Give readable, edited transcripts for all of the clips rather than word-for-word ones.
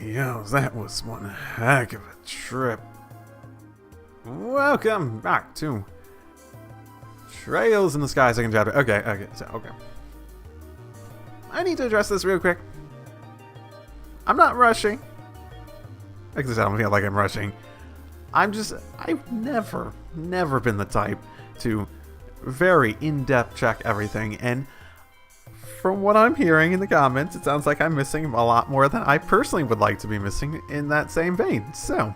Yo, that was one heck of a trip. Welcome back to Trails in the Sky, second chapter. Okay. I need to address this real quick. I'm not rushing. Because I don't feel like I'm rushing. I've never been the type to very in-depth check everything, and from what I'm hearing in the comments, it sounds like I'm missing a lot more than I personally would like to be missing in that same vein. So,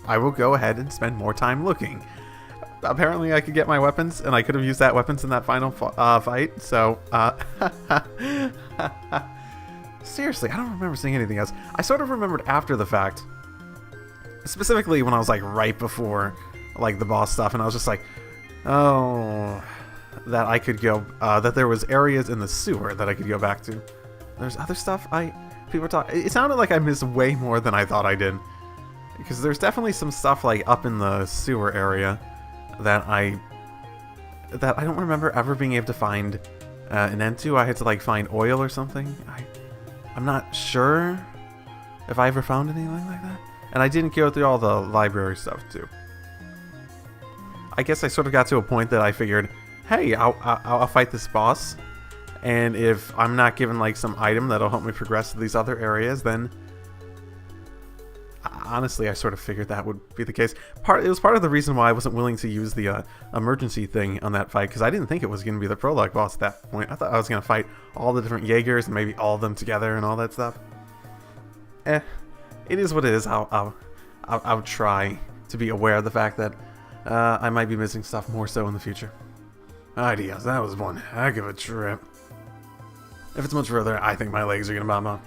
I will go ahead and spend more time looking. Apparently, I could get my weapons, and I could have used that weapons in that final fight. So, seriously, I don't remember seeing anything else. I sort of remembered after the fact, specifically when I was like right before like the boss stuff, and I was just like, oh, that I could go, that there was areas in the sewer that I could go back to. There's other stuff people talk. It sounded like I missed way more than I thought I did, because there's definitely some stuff like up in the sewer area that I don't remember ever being able to find an end to. I had to like find oil or something. I'm not sure if I ever found anything like that, and I didn't go through all the library stuff too. I guess I sort of got to a point that I figured, hey, I'll fight this boss, and if I'm not given like some item that'll help me progress to these other areas, then honestly I sort of figured that would be the case. It was part of the reason why I wasn't willing to use the emergency thing on that fight, because I didn't think it was going to be the prologue boss at that point. I thought I was going to fight all the different Jaegers and maybe all of them together and all that stuff. It is what it is. I'll try to be aware of the fact that I might be missing stuff more so in the future. Ideas, that was one heck of a trip. If it's much further, I think my legs are gonna bomb off.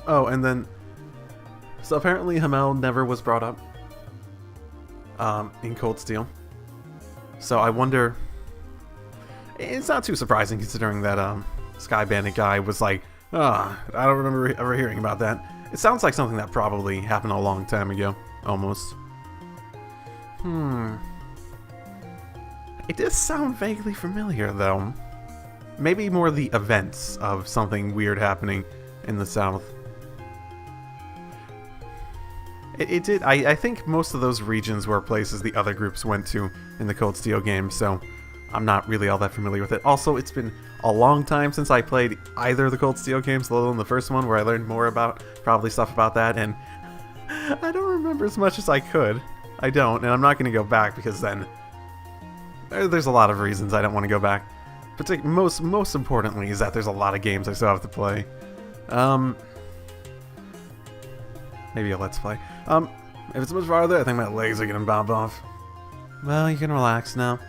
Oh, and then, so apparently Hamel never was brought up in Cold Steel. So I wonder, it's not too surprising considering that Sky Bandit guy was like, I don't remember ever hearing about that. It sounds like something that probably happened a long time ago, almost. It does sound vaguely familiar, though. Maybe more the events of something weird happening in the south. It did. I think most of those regions were places the other groups went to in the Cold Steel game, so I'm not really all that familiar with it. Also, it's been a long time since I played either of the Cold Steel games, let alone the first one, where I learned more about probably stuff about that, and I don't remember as much as I could. I don't, and I'm not going to go back because then there's a lot of reasons I don't want to go back. Most importantly is that there's a lot of games I still have to play. Maybe a let's play. If it's much farther, I think my legs are gonna bob off. Well, you can relax now.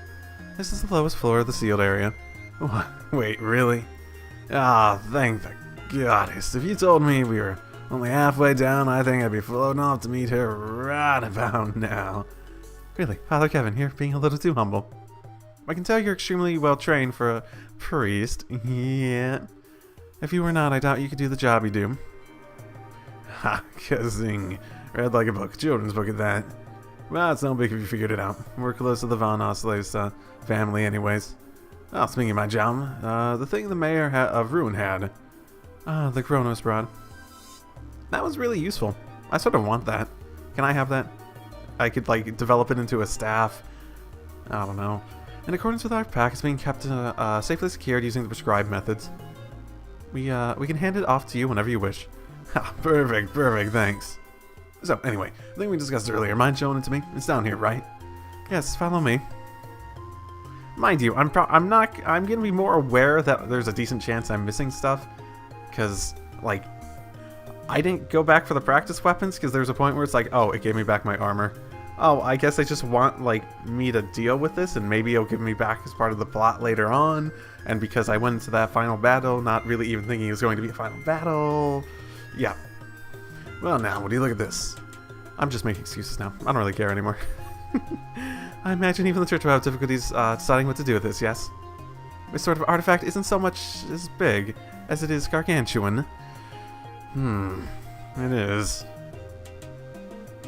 This is the lowest floor of the sealed area. What? Wait, really? Thank the goddess. If you told me we were only halfway down, I think I'd be floating off to meet her right about now. Really, Father Kevin, you're being a little too humble. I can tell you're extremely well trained for a priest. Yeah. If you were not, I doubt you could do the job you do. Ha, kazing. Read like a book. Children's book at that. Well, it's no big if you figured it out. We're close to the Von Osle's family anyways. Oh, speaking of my job, the thing the mayor of Ruin had. The Kronos Broad. That was really useful. I sort of want that. Can I have that? I could, like, develop it into a staff. I don't know. In accordance with our pack, it's being kept safely secured using the prescribed methods. We can hand it off to you whenever you wish. Ha, perfect, thanks. So, anyway, the thing we discussed earlier, mind showing it to me? It's down here, right? Yes, follow me. Mind you, I'm gonna be more aware that there's a decent chance I'm missing stuff, because, like, I didn't go back for the practice weapons, because there's a point where it's like, oh, it gave me back my armor. Oh, I guess they just want, like, me to deal with this, and maybe it'll give me back as part of the plot later on, and because I went into that final battle, not really even thinking it was going to be a final battle. Yeah. Well, now, what do you look at this? I'm just making excuses now. I don't really care anymore. I imagine even the church will have difficulties deciding what to do with this, yes? This sort of artifact isn't so much as big as it is gargantuan. It is.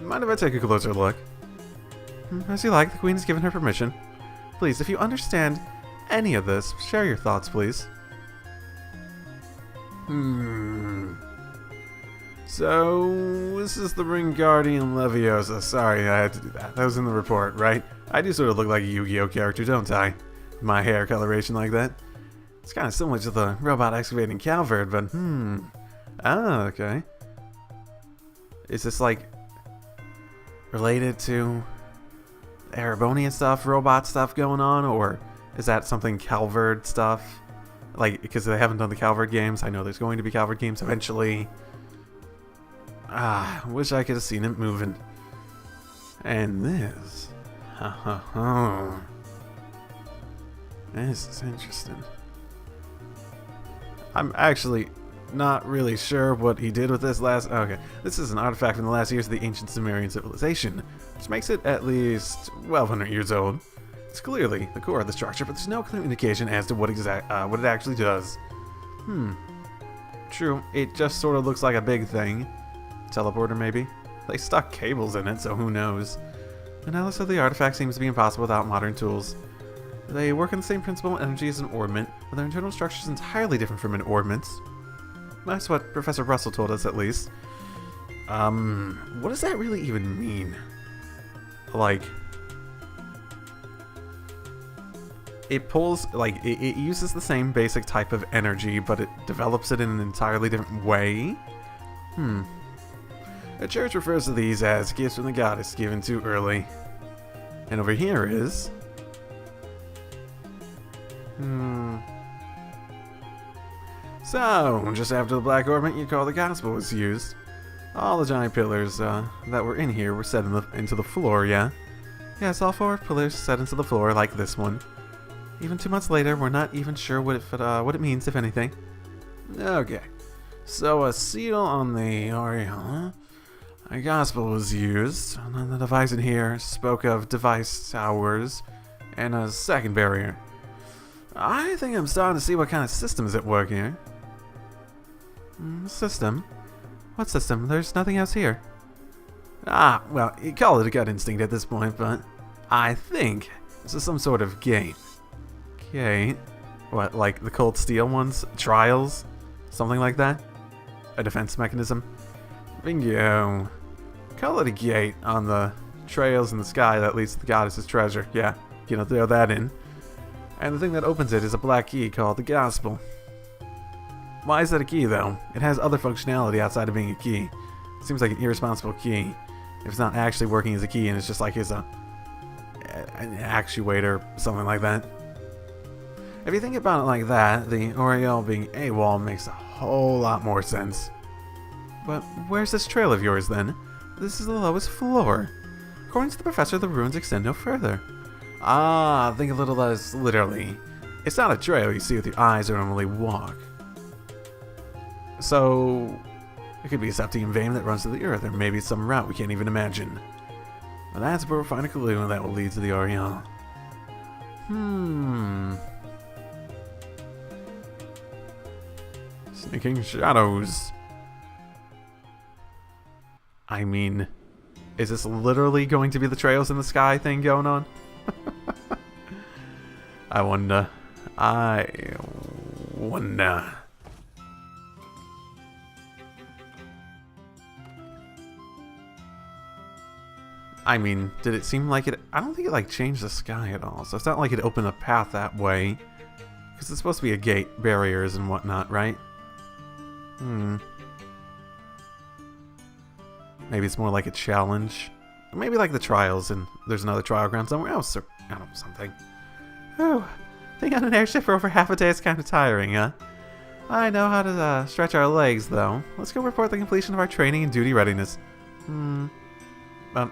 Mind if I take a closer look? As you like, the Queen has given her permission. Please, if you understand any of this, share your thoughts, please. So, this is the Ring Guardian Leviosa. Sorry, I had to do that. That was in the report, right? I do sort of look like a Yu-Gi-Oh character, don't I? My hair coloration like that. It's kind of similar to the robot excavating Calvert, but Ah, okay. Is this like related to Erebonian stuff, robot stuff going on, or is that something Calvert stuff? Like, because they haven't done the Calvert games. I know there's going to be Calvert games eventually. Wish I could have seen it moving. And this. This is interesting. I'm actually not really sure what he did with this last... Okay, this is an artifact from the last years of the ancient Zemurian civilization, which makes it at least 1,200 years old. It's clearly the core of the structure, but there's no clear indication as to what it actually does. True, it just sort of looks like a big thing. Teleporter, maybe? They stuck cables in it, so who knows. Analysis of the artifact seems to be impossible without modern tools. They work on the same principle of energy as an ornament, but their internal structure is entirely different from an ornament. That's what Professor Russell told us, at least. What does that really even mean? Like, it pulls, like, it uses the same basic type of energy, but it develops it in an entirely different way? The church refers to these as gifts from the goddess given too early. And over here is... So, just after the Black Ornament you call the Gospel was used, all the giant pillars that were in here were set into the floor, yeah? Yes, all 4 pillars set into the floor like this one. Even 2 months later, we're not even sure what it means, if anything. Okay, so a seal on the Oriole. A Gospel was used, and then the device in here spoke of device towers and a second barrier. I think I'm starting to see what kind of system is at work here. System? What system? There's nothing else here. Well, you call it a gut instinct at this point, but I think this is some sort of gate. Gate? What, like the cold steel ones? Trials? Something like that? A defense mechanism? Bingo. Call it a gate on the trails in the sky that leads to the goddess's treasure. Yeah, throw that in. And the thing that opens it is a black key called the Gospel. Why is that a key, though? It has other functionality outside of being a key. It seems like an irresponsible key. If it's not actually working as a key and it's just like an actuator, something like that. If you think about it like that, the Oriole being AWOL makes a whole lot more sense. But where's this trail of yours, then? This is the lowest floor. According to the professor, the ruins extend no further. Think of it as literally. It's not a trail you see with your eyes or normally walk. So, it could be a septium vein that runs to the earth, or maybe some route we can't even imagine. But that's where we'll find a clue, and that will lead to the Oriole. Sneaking shadows. I mean, is this literally going to be the trails in the sky thing going on? I wonder. I mean, did it seem like it... I don't think it, like, changed the sky at all. So it's not like it opened a path that way. Because it's supposed to be a gate, barriers and whatnot, right? Maybe it's more like a challenge. Maybe like the trials, and there's another trial ground somewhere else, or I don't know, something. Oh, being on an airship for over half a day is kind of tiring, huh? I know how to stretch our legs, though. Let's go report the completion of our training and duty readiness.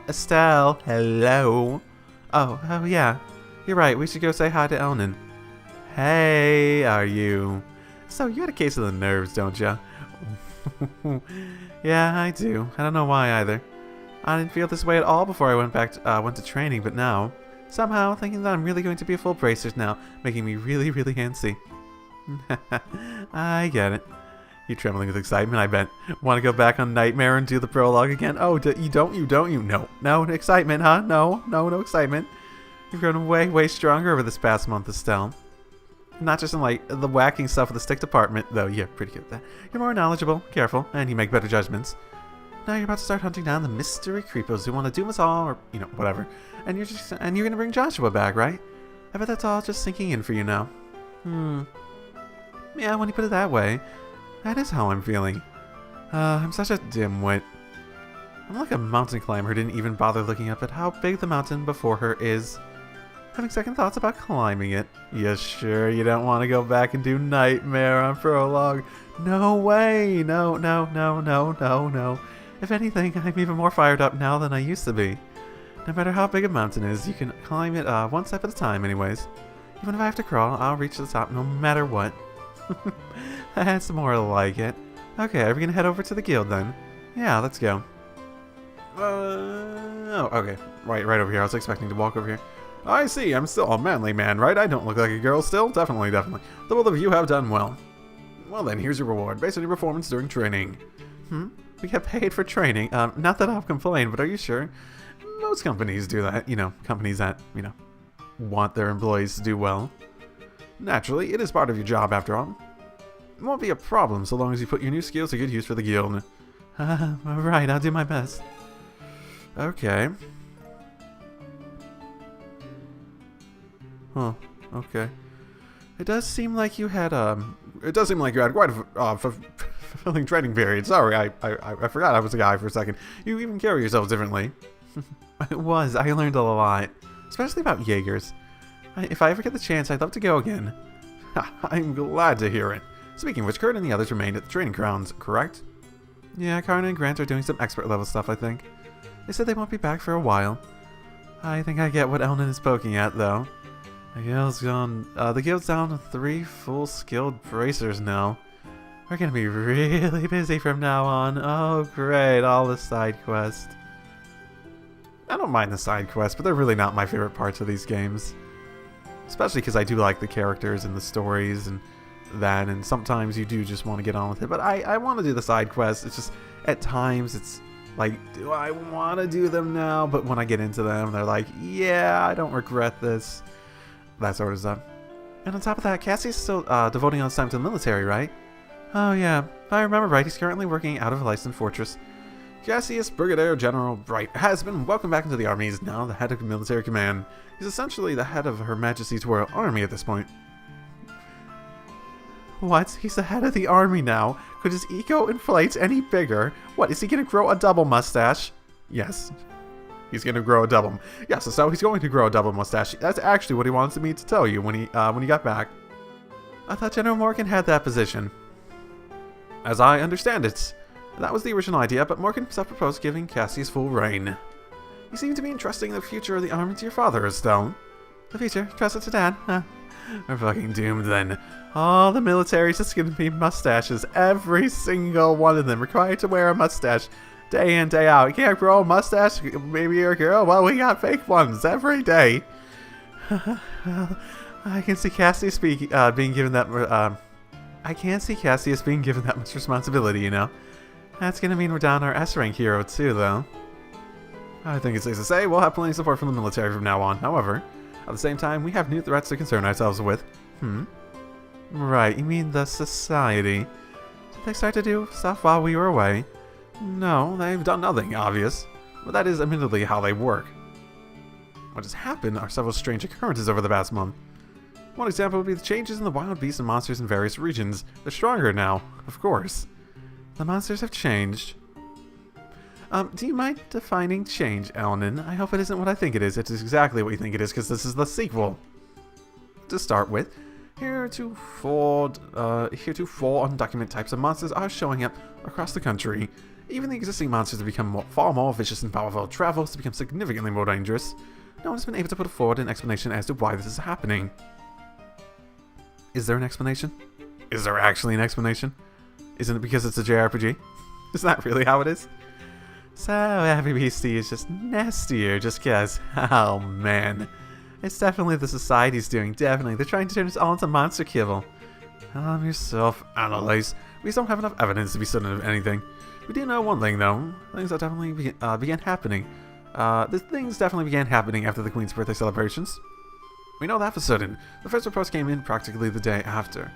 Estelle, hello. Oh yeah. You're right, we should go say hi to Elnan. Hey, are you? So, you had a case of the nerves, don't ya? Yeah, I do. I don't know why either. I didn't feel this way at all before I went to training, but now, somehow, thinking that I'm really going to be a full bracer's now, making me really, really antsy. I get it. You're trembling with excitement, I bet. Want to go back on Nightmare and do the prologue again? Oh, you don't? No excitement, huh? No excitement. You've grown way, way stronger over this past month, Estelle. Not just in, like, the whacking stuff with the stick department, though you're pretty good at that. You're more knowledgeable, careful, and you make better judgments. Now you're about to start hunting down the mystery creepos who want to doom us all, or, whatever. And you're gonna bring Joshua back, right? I bet that's all just sinking in for you now. Yeah, when you put it that way, that is how I'm feeling. I'm such a dimwit. I'm like a mountain climber who didn't even bother looking up at how big the mountain before her is. Having second thoughts about climbing it. You sure you don't want to go back and do Nightmare on prologue? No way! No. If anything, I'm even more fired up now than I used to be. No matter how big a mountain is, you can climb it one step at a time anyways. Even if I have to crawl, I'll reach the top no matter what. That's more like it. Okay, are we gonna head over to the guild then? Yeah, let's go. Oh, okay. Right over here. I was expecting to walk over here. I see, I'm still a manly man, right? I don't look like a girl still. Definitely. The both of you have done well. Well then, here's your reward, based on your performance during training. We get paid for training. Not that I'll complain, but are you sure? Most companies do that. Companies that, want their employees to do well. Naturally, it is part of your job after all. It won't be a problem so long as you put your new skills to good use for the guild. Alright, I'll do my best. Okay. Huh, okay. It does seem like you had quite a fulfilling training period. Sorry, I forgot I was a guy for a second. You even carry yourselves differently. It was. I learned a lot. Especially about Jaegers. If I ever get the chance, I'd love to go again. I'm glad to hear it. Speaking of which, Kurt and the others remained at the training grounds, correct? Yeah, Karna and Grant are doing some expert level stuff, I think. They said they won't be back for a while. I think I get what Elnan is poking at, though. The guild's down to 3 full skilled bracers now. We're gonna be really busy from now on. Oh great, all the side quests. I don't mind the side quests, but they're really not my favorite parts of these games. Especially because I do like the characters and the stories and that, and sometimes you do just want to get on with it. But I want to do the side quests. It's just, at times, it's like, do I want to do them now? But when I get into them, they're like, yeah, I don't regret this. That sort of stuff. And on top of that, Cassie's still devoting all his time to the military, right? Oh yeah, if I remember right, he's currently working out of a licensed fortress. Cassius Brigadier General Bright has been welcomed back into the army. He's now the head of military command. He's essentially the head of Her Majesty's Royal Army at this point. What? He's the head of the army now? Could his ego inflate any bigger? What, is he going to grow a double mustache? Yes. He's going to grow a double. Yes, so he's going to grow a double mustache. That's actually what he wanted me to tell you when he got back. I thought General Morgan had that position. As I understand it, that was the original idea, but Morgan himself proposed giving Cassius full reign. You seem to be entrusting the future of the army to your father, Estelle. The future? Trust it to Dad? Huh. We're fucking doomed then. All the military's just gonna be mustaches. Every single one of them required to wear a mustache. Day in, day out. You can't grow a mustache? Maybe you're a girl? Well, we got fake ones every day. Well, I can see Cassius being given that... I can't see Cassius being given that much responsibility, you know. That's gonna mean we're down our S-rank hero too, though. I think it's safe to say we'll have plenty of support from the military from now on. However, at the same time, we have new threats to concern ourselves with. Right, you mean the society. Did they start to do stuff while we were away? No, they've done nothing obvious. But that is admittedly how they work. What has happened are several strange occurrences over the past month. One example would be the changes in the wild beasts and monsters in various regions. They're stronger now, of course. The monsters have changed. Do you mind defining change, Elnan? I hope it isn't what I think it is. It is exactly what you think it is, because this is the sequel. To start with, heretofore undocumented types of monsters are showing up across the country. Even the existing monsters have become far more vicious and powerful. Travel has become significantly more dangerous. No one has been able to put forward an explanation as to why this is happening. Is there an explanation? Is there actually an explanation? Isn't it because it's a JRPG? Is that really how it is? So every beastie is just nastier just cause. Oh man. It's definitely the society's doing, definitely. They're trying to turn us all into monster kibble. Calm yourself, Analyze. We just don't have enough evidence to be certain of anything. We do know one thing though. Things that definitely began happening. Things definitely began happening after the Queen's birthday celebrations. We know that for certain. The first reports came in practically the day after.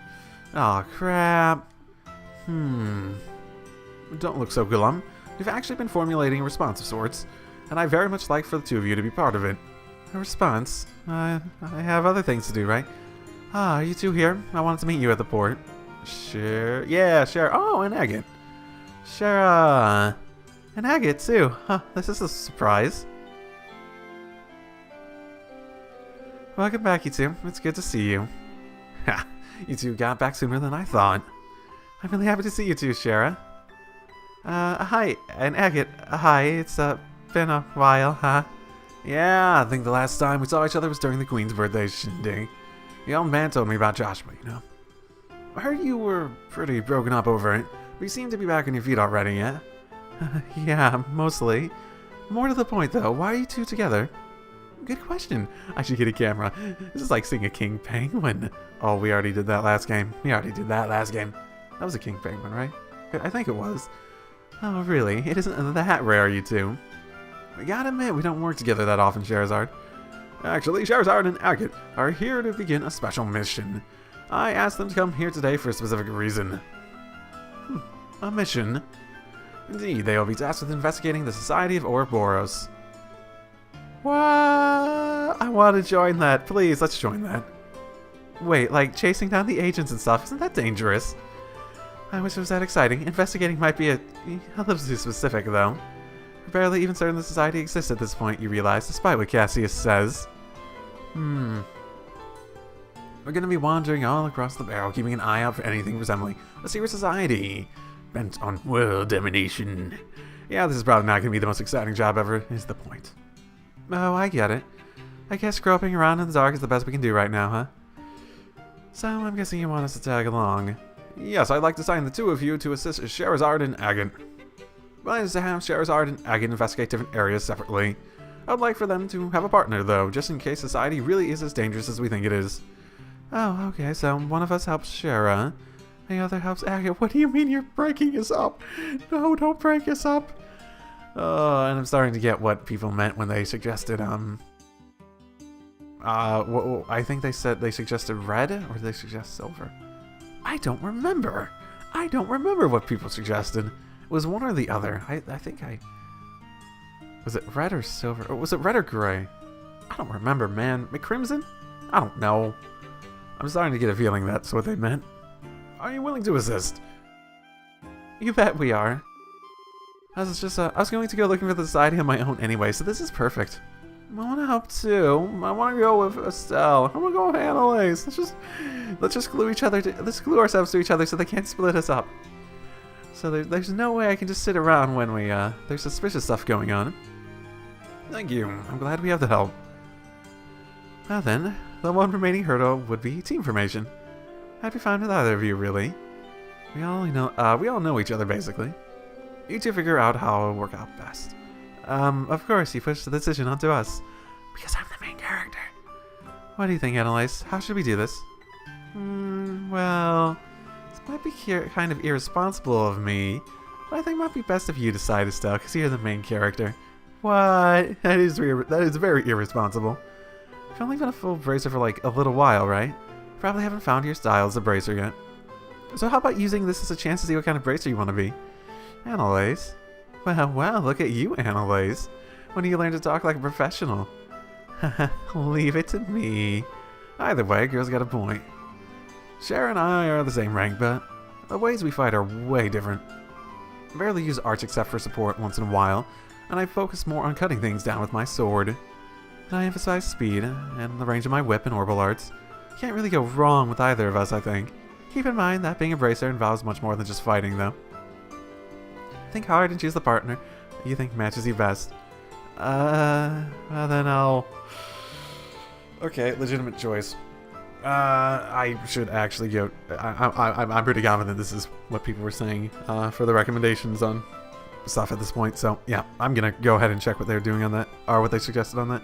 Aw, crap. Don't look so glum. We've actually been formulating a response of sorts, and I very much like for the two of you to be part of it. A response? I have other things to do, right? Ah, are you two here? I wanted to meet you at the port. Sure. Yeah, sure. Oh, and Agate. Sure, and Agate, too. Huh, this is a surprise. Welcome back, you two. It's good to see you. Ha, you two got back sooner than I thought. I'm really happy to see you two, Shara. Hi, and Agate, hi. It's, been a while, huh? Yeah, I think the last time we saw each other was during the Queen's birthday shindig. The old man told me about Joshua, you know. I heard you were pretty broken up over it, but you seem to be back on your feet already, yeah? Yeah, mostly. More to the point, though, why are you two together? Good question. I should get a camera. This is like seeing a king penguin. Oh, we already did that last game. That was a king penguin, right? I think it was. Oh, really? It isn't that rare, you two. We gotta admit, we don't work together that often, Charizard. Actually, Charizard and Agate are here to begin a special mission. I asked them to come here today for a specific reason. A mission? Indeed, they will be tasked with investigating the Society of Ouroboros. What? I want to join that. Please, let's join that. Wait, like chasing down the agents and stuff, isn't that dangerous? I wish it was that exciting. Investigating might be a little too specific, though. We're barely even certain the society exists at this point, you realize, despite what Cassius says. We're gonna be wandering all across the barrel, keeping an eye out for anything resembling a secret society bent on world domination. Yeah, this is probably not gonna be the most exciting job ever, is the point. Oh, I get it. I guess groping around in the dark is the best we can do right now, huh? So, I'm guessing you want us to tag along. Yes, I'd like to assign the two of you to assist Charizard and Agate. Plan is to have Charizard and Agate investigate different areas separately. I would like for them to have a partner, though, just in case society really is as dangerous as we think it is. Oh, okay, so one of us helps Shara, the other helps Agate. What do you mean you're breaking us up? No, don't break us up. Oh, and I'm starting to get what people meant when they suggested, I think they said they suggested red, or did they suggest silver? I don't remember. I don't remember what people suggested. It was one or the other. I think was it red or silver? Or was it red or gray? I don't remember, man. McCrimson? I don't know. I'm starting to get a feeling that's what they meant. Are you willing to assist? You bet we are. I was going to go looking for the society on my own anyway, so this is perfect. I want to help too. I want to go with Estelle. I want to go with Annalise. Let's just glue let's glue ourselves to each other so they can't split us up. So there's no way I can just sit around when there's suspicious stuff going on. Thank you. I'm glad we have the help. Well then, the one remaining hurdle would be team formation. I'd be fine with either of you, really. We all know each other basically. You two figure out how it'll work out best. Of course, you push the decision onto us. Because I'm the main character. What do you think, Annalise? How should we do this? Well, this might be kind of irresponsible of me, but I think it might be best if you decide, Estelle, because you're the main character. What? That is very irresponsible. You've only been a full bracer for like a little while, right? Probably haven't found your style as a bracer yet. So how about using this as a chance to see what kind of bracer you want to be? Annalise? Well, look at you, Annalise. When do you learn to talk like a professional? Leave it to me. Either way, girl's got a point. Cher and I are the same rank, but the ways we fight are way different. I barely use arts except for support once in a while, and I focus more on cutting things down with my sword. And I emphasize speed, and the range of my whip and orbital arts. You can't really go wrong with either of us, I think. Keep in mind that being a bracer involves much more than just fighting, though. Think hard and choose the partner you think matches you best. Well then I'll... Okay, legitimate choice. I should actually go... I'm pretty confident this is what people were saying for the recommendations on stuff at this point, so yeah, I'm gonna go ahead and check what they're doing on that, or what they suggested on that.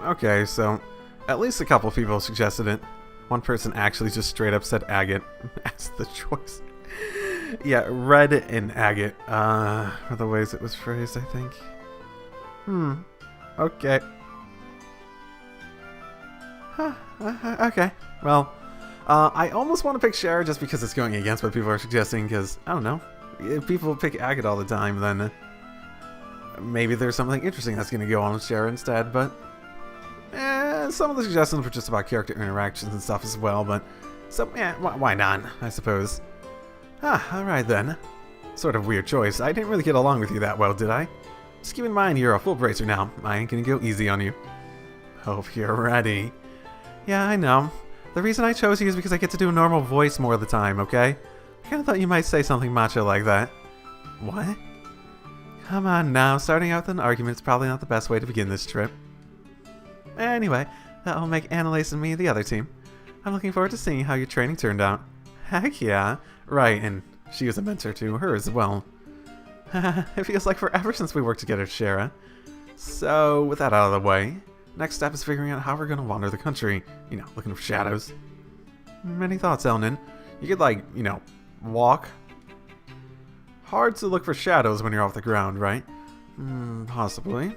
Okay, so at least a couple people suggested it. One person actually just straight up said agate as the choice. Yeah, red and agate are the ways it was phrased, I think. Okay. Huh, okay. Well, I almost want to pick Shara just because it's going against what people are suggesting, because, I don't know, if people pick agate all the time, then maybe there's something interesting that's going to go on with Shara instead, but some of the suggestions were just about character interactions and stuff as well, but, so, yeah, why not, I suppose. Alright then. Sort of weird choice. I didn't really get along with you that well, did I? Just keep in mind you're a full bracer now. I ain't gonna go easy on you. Hope you're ready. Yeah, I know. The reason I chose you is because I get to do a normal voice more of the time, okay? I kinda thought you might say something macho like that. What? Come on now, starting out with an argument is probably not the best way to begin this trip. Anyway, that'll make Annalise and me the other team. I'm looking forward to seeing how your training turned out. Heck yeah. Right, and she was a mentor to her as well. It feels like forever since we worked together, Shara. So, with that out of the way, next step is figuring out how we're gonna wander the country. You know, looking for shadows. Many thoughts, Elnan. You could, like, you know, walk. Hard to look for shadows when you're off the ground, right? Possibly.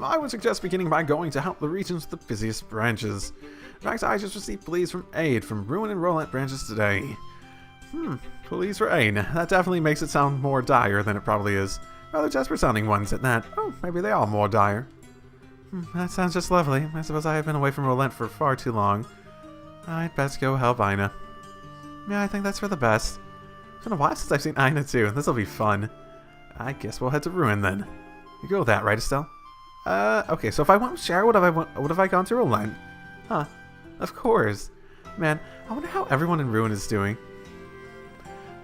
I would suggest beginning by going to help the regions with the busiest branches. In fact, I just received pleas from aid from Ruin and Roland branches today. Pleas for aid. That definitely makes it sound more dire than it probably is. Rather desperate sounding ones at that. Oh, maybe they are more dire. That sounds just lovely. I suppose I have been away from Roland for far too long. I'd best go help Aina. Yeah, I think that's for the best. It's been a while since I've seen Aina too. This'll be fun. I guess we'll head to Ruin then. You go with that, right, Estelle? Okay, so if I went with Shara, would have I gone to Roland? Huh. Of course. Man, I wonder how everyone in Ruin is doing.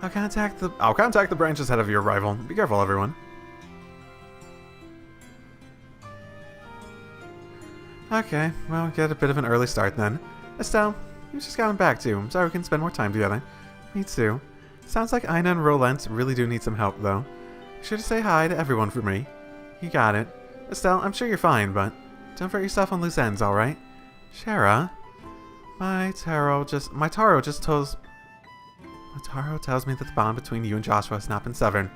I'll contact the branches ahead of your arrival. Be careful, everyone. Okay, well, get a bit of an early start then. Estelle, you just gotten back too. I'm sorry we can spend more time together. Me too. Sounds like Aina and Roland really do need some help, though. Be sure to say hi to everyone for me. You got it. Estelle, I'm sure you're fine, but don't hurt yourself on loose ends, alright? Shara? My tarot tells me that the bond between you and Joshua has not been severed.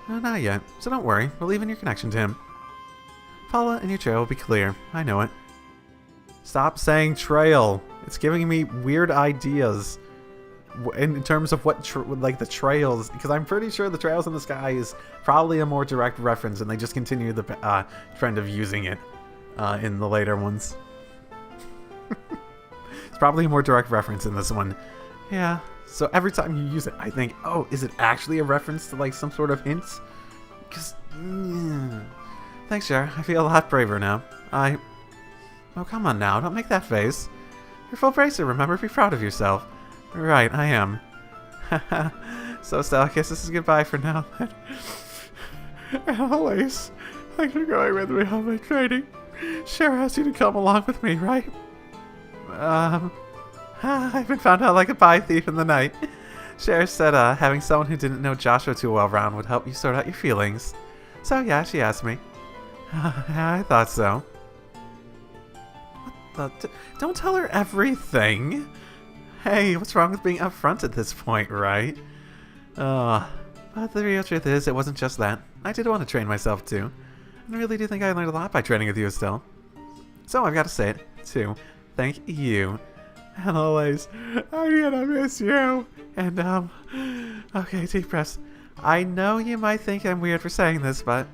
No, not yet, so don't worry. Believe in your connection to him. Paula and your trail will be clear. I know it. Stop saying trail. It's giving me weird ideas in terms of what, like the trails, because I'm pretty sure the trails in the sky is probably a more direct reference, and they just continue the trend of using it in the later ones. It's probably a more direct reference in this one. Yeah. So every time you use it, I think, oh, is it actually a reference to like some sort of hints? Because, thanks, Cher. I feel a lot braver now. Oh, come on now. Don't make that face. You're full bracer, remember? Be proud of yourself. Right, I am. So, Stella, I guess this is goodbye for now, then. Annalise, thanks for going with me on my training. Cher asked you to come along with me, right? I've been found out like a pie thief in the night. Cher said having someone who didn't know Joshua too well around would help you sort out your feelings. So yeah, she asked me. I thought so. What the? Don't tell her everything. Hey, what's wrong with being upfront at this point, right? But the real truth is, it wasn't just that. I did want to train myself too. And I really do think I learned a lot by training with you, Estelle. So I've got to say it, too. Thank you. And always, I'm gonna miss you. And, okay, deep breaths. I know you might think I'm weird for saying this, but,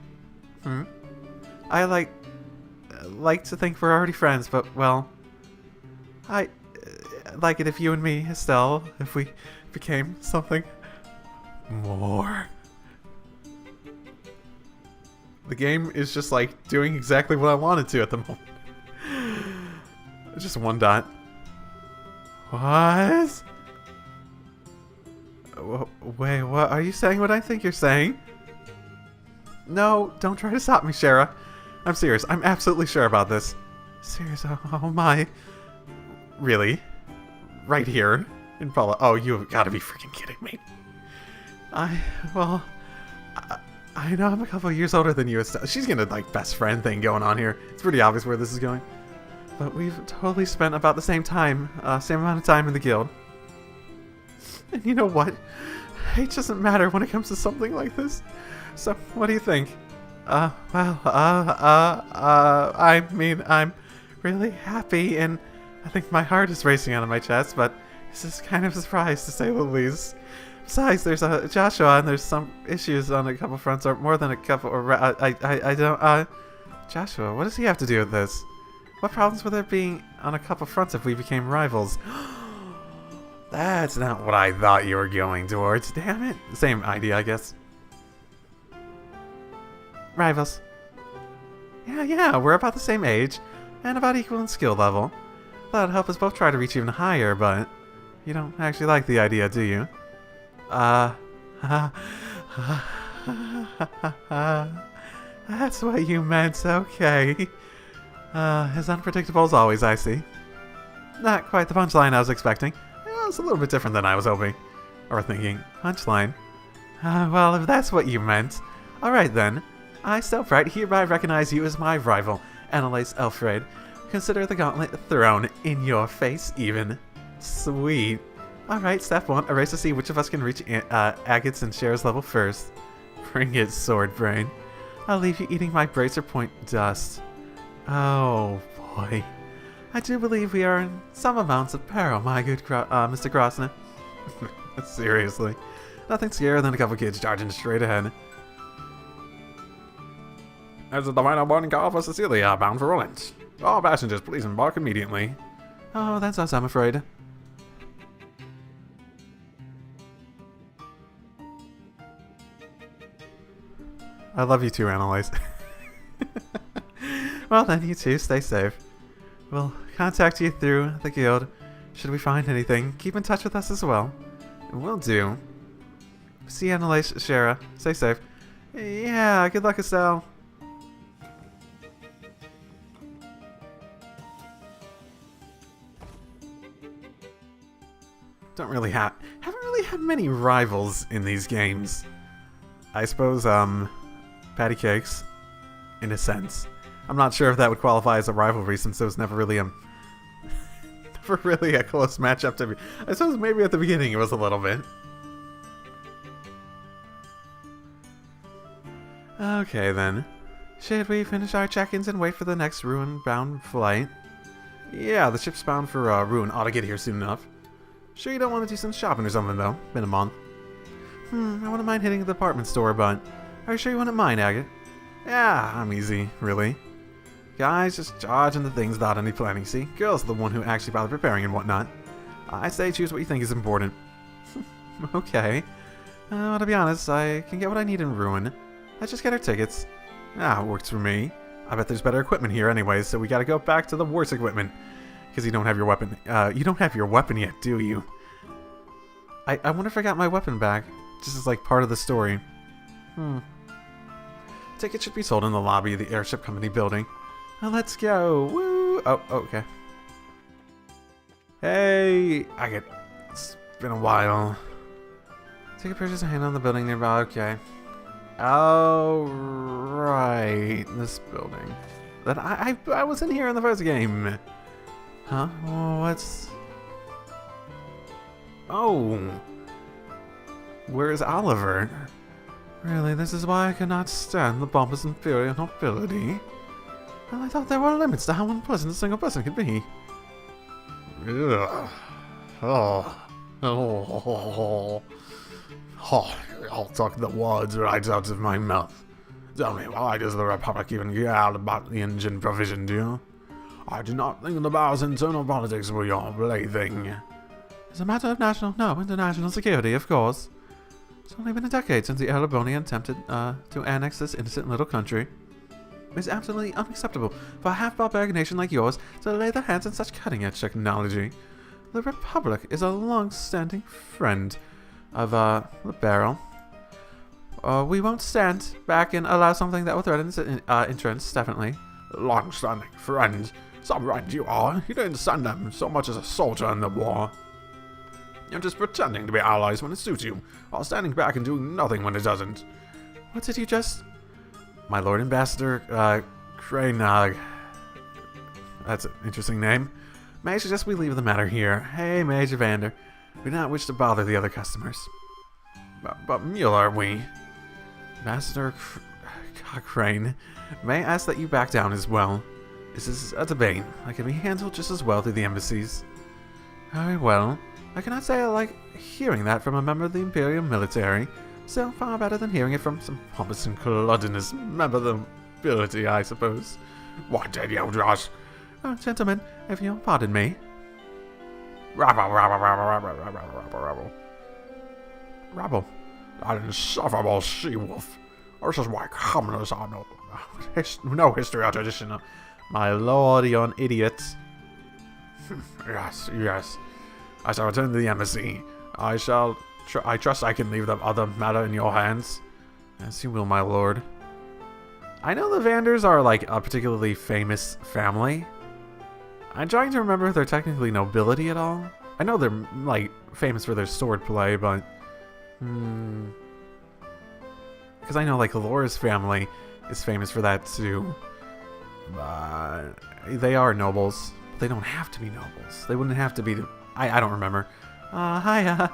I like to think we're already friends, but, well, I like it if you and me, Estelle, if we became something more. The game is just, like, doing exactly what I wanted to at the moment. Just one dot. What? Wait, what? Are you saying what I think you're saying? No, don't try to stop me, Shara. I'm serious. I'm absolutely sure about this. Serious? Oh my. Really? Right here? In Paula? Oh, you've got to be freaking kidding me. I know I'm a couple years older than you. She's gonna, like, best friend thing going on here. It's pretty obvious where this is going. But we've totally spent about the same amount of time in the guild. And you know what? Age doesn't matter when it comes to something like this. So, what do you think? I mean, I'm really happy, and I think my heart is racing out of my chest, but this is kind of a surprise, to say the least. Besides, there's Joshua, and there's some issues on a couple fronts, or more than a couple, or I don't, Joshua, what does he have to do with this? What problems were there being on a couple fronts if we became rivals? That's not what I thought you were going towards, damn it. Same idea, I guess. Rivals. Yeah, we're about the same age, and about equal in skill level. That'd help us both try to reach even higher, but you don't actually like the idea, do you? That's what you meant, okay. As unpredictable as always, I see. Not quite the punchline I was expecting. It's a little bit different than I was hoping. Or thinking. Punchline. Well, if that's what you meant. Alright then. I, Stealthbright, hereby recognize you as my rival, Annalise Elfred. Consider the gauntlet thrown in your face, even. Sweet. Alright, step 1. A race to see which of us can reach Agate's and Cher's level first. Bring it, Sword Brain. I'll leave you eating my bracer point dust. Oh, boy. I do believe we are in some amounts of peril, my good Mr. Grosner. Seriously. Nothing scarier than a couple kids charging straight ahead. This is the final boarding call for Cecilia, bound for Roland. All passengers, please embark immediately. Oh, that's us, I'm afraid. I love you too, Annalise. Well then, you two, stay safe. We'll contact you through the guild. Should we find anything, keep in touch with us as well. Will do. See you, Annalise, Shara. Stay safe. Yeah, good luck, Estelle. Haven't really had many rivals in these games. I suppose, Patty Cakes, in a sense. I'm not sure if that would qualify as a rivalry since there was never really a close matchup to me. I suppose maybe at the beginning it was a little bit. Okay then. Should we finish our check-ins and wait for the next Ruin-bound flight? Yeah, the ship's bound for Ruin ought to get here soon enough. Sure you don't want to do some shopping or something though? Been a month. I wouldn't mind hitting the department store, but are you sure you wouldn't mind, Agate? Yeah, I'm easy, really. Guys, just charge into things without any planning, see? Girls are the one who actually bother preparing and whatnot. I say choose what you think is important. Okay. Well, to be honest, I can get what I need in Ruin. Let's just get our tickets. Ah, it works for me. I bet there's better equipment here anyway, so we gotta go back to the worst equipment. Because you don't have your weapon. You don't have your weapon yet, do you? I wonder if I got my weapon back. Just as like part of the story. Tickets should be sold in the lobby of the airship company building. Now let's go. Woo! Oh, okay. Hey, it's been a while. Ticket purchase and hand on the building nearby. Okay. Oh, right. This building. That I was in here in the first game. Huh? What's... Oh. Where's Oliver? Really, this is why I cannot stand the pompous imperial nobility. Well, I thought there were limits to how unpleasant a single person could be. Ugh. Oh, I'll talk the words right out of my mouth. Tell me, why does the Republic even care about the engine provision, do you? I do not think the Bow's internal politics were your plaything. It's a matter of international security, of course. It's only been a decade since the Erebonian attempted to annex this innocent little country. It's absolutely unacceptable for a half-barbaric nation like yours to lay their hands on such cutting-edge technology. The Republic is a long-standing friend of the Barrel. We won't stand back and allow something that will threaten its interests, definitely. Long-standing friend? Some right you are. You didn't send them so much as a soldier in the war. You're just pretending to be allies when it suits you, while standing back and doing nothing when it doesn't. What did you just... My Lord Ambassador, Kraynog. That's an interesting name. May I suggest we leave the matter here? Hey, Major Vander. We do not wish to bother the other customers. But Mueller, we... Ambassador Cochrane, may I ask that you back down as well? This is a debate that can be handled just as well through the embassies. Very well. I cannot say I like hearing that from a member of the Imperial military. So far better than hearing it from some pompous and gluttonous member of the nobility, I suppose. What did you just... gentlemen, if you'll pardon me. Rabble. That insufferable she-wolf. This is why commoners are no history or tradition. My lord, you're an idiot. Yes. I shall return to the embassy. I trust I can leave the other matter in your hands. As you will, my lord. I know the Vanders are like a particularly famous family. I'm trying to remember if they're technically nobility at all. I know they're like famous for their sword play, but because I know like Laura's family is famous for that too. They are nobles. They don't have to be nobles. They wouldn't have to be. I don't remember. Hi.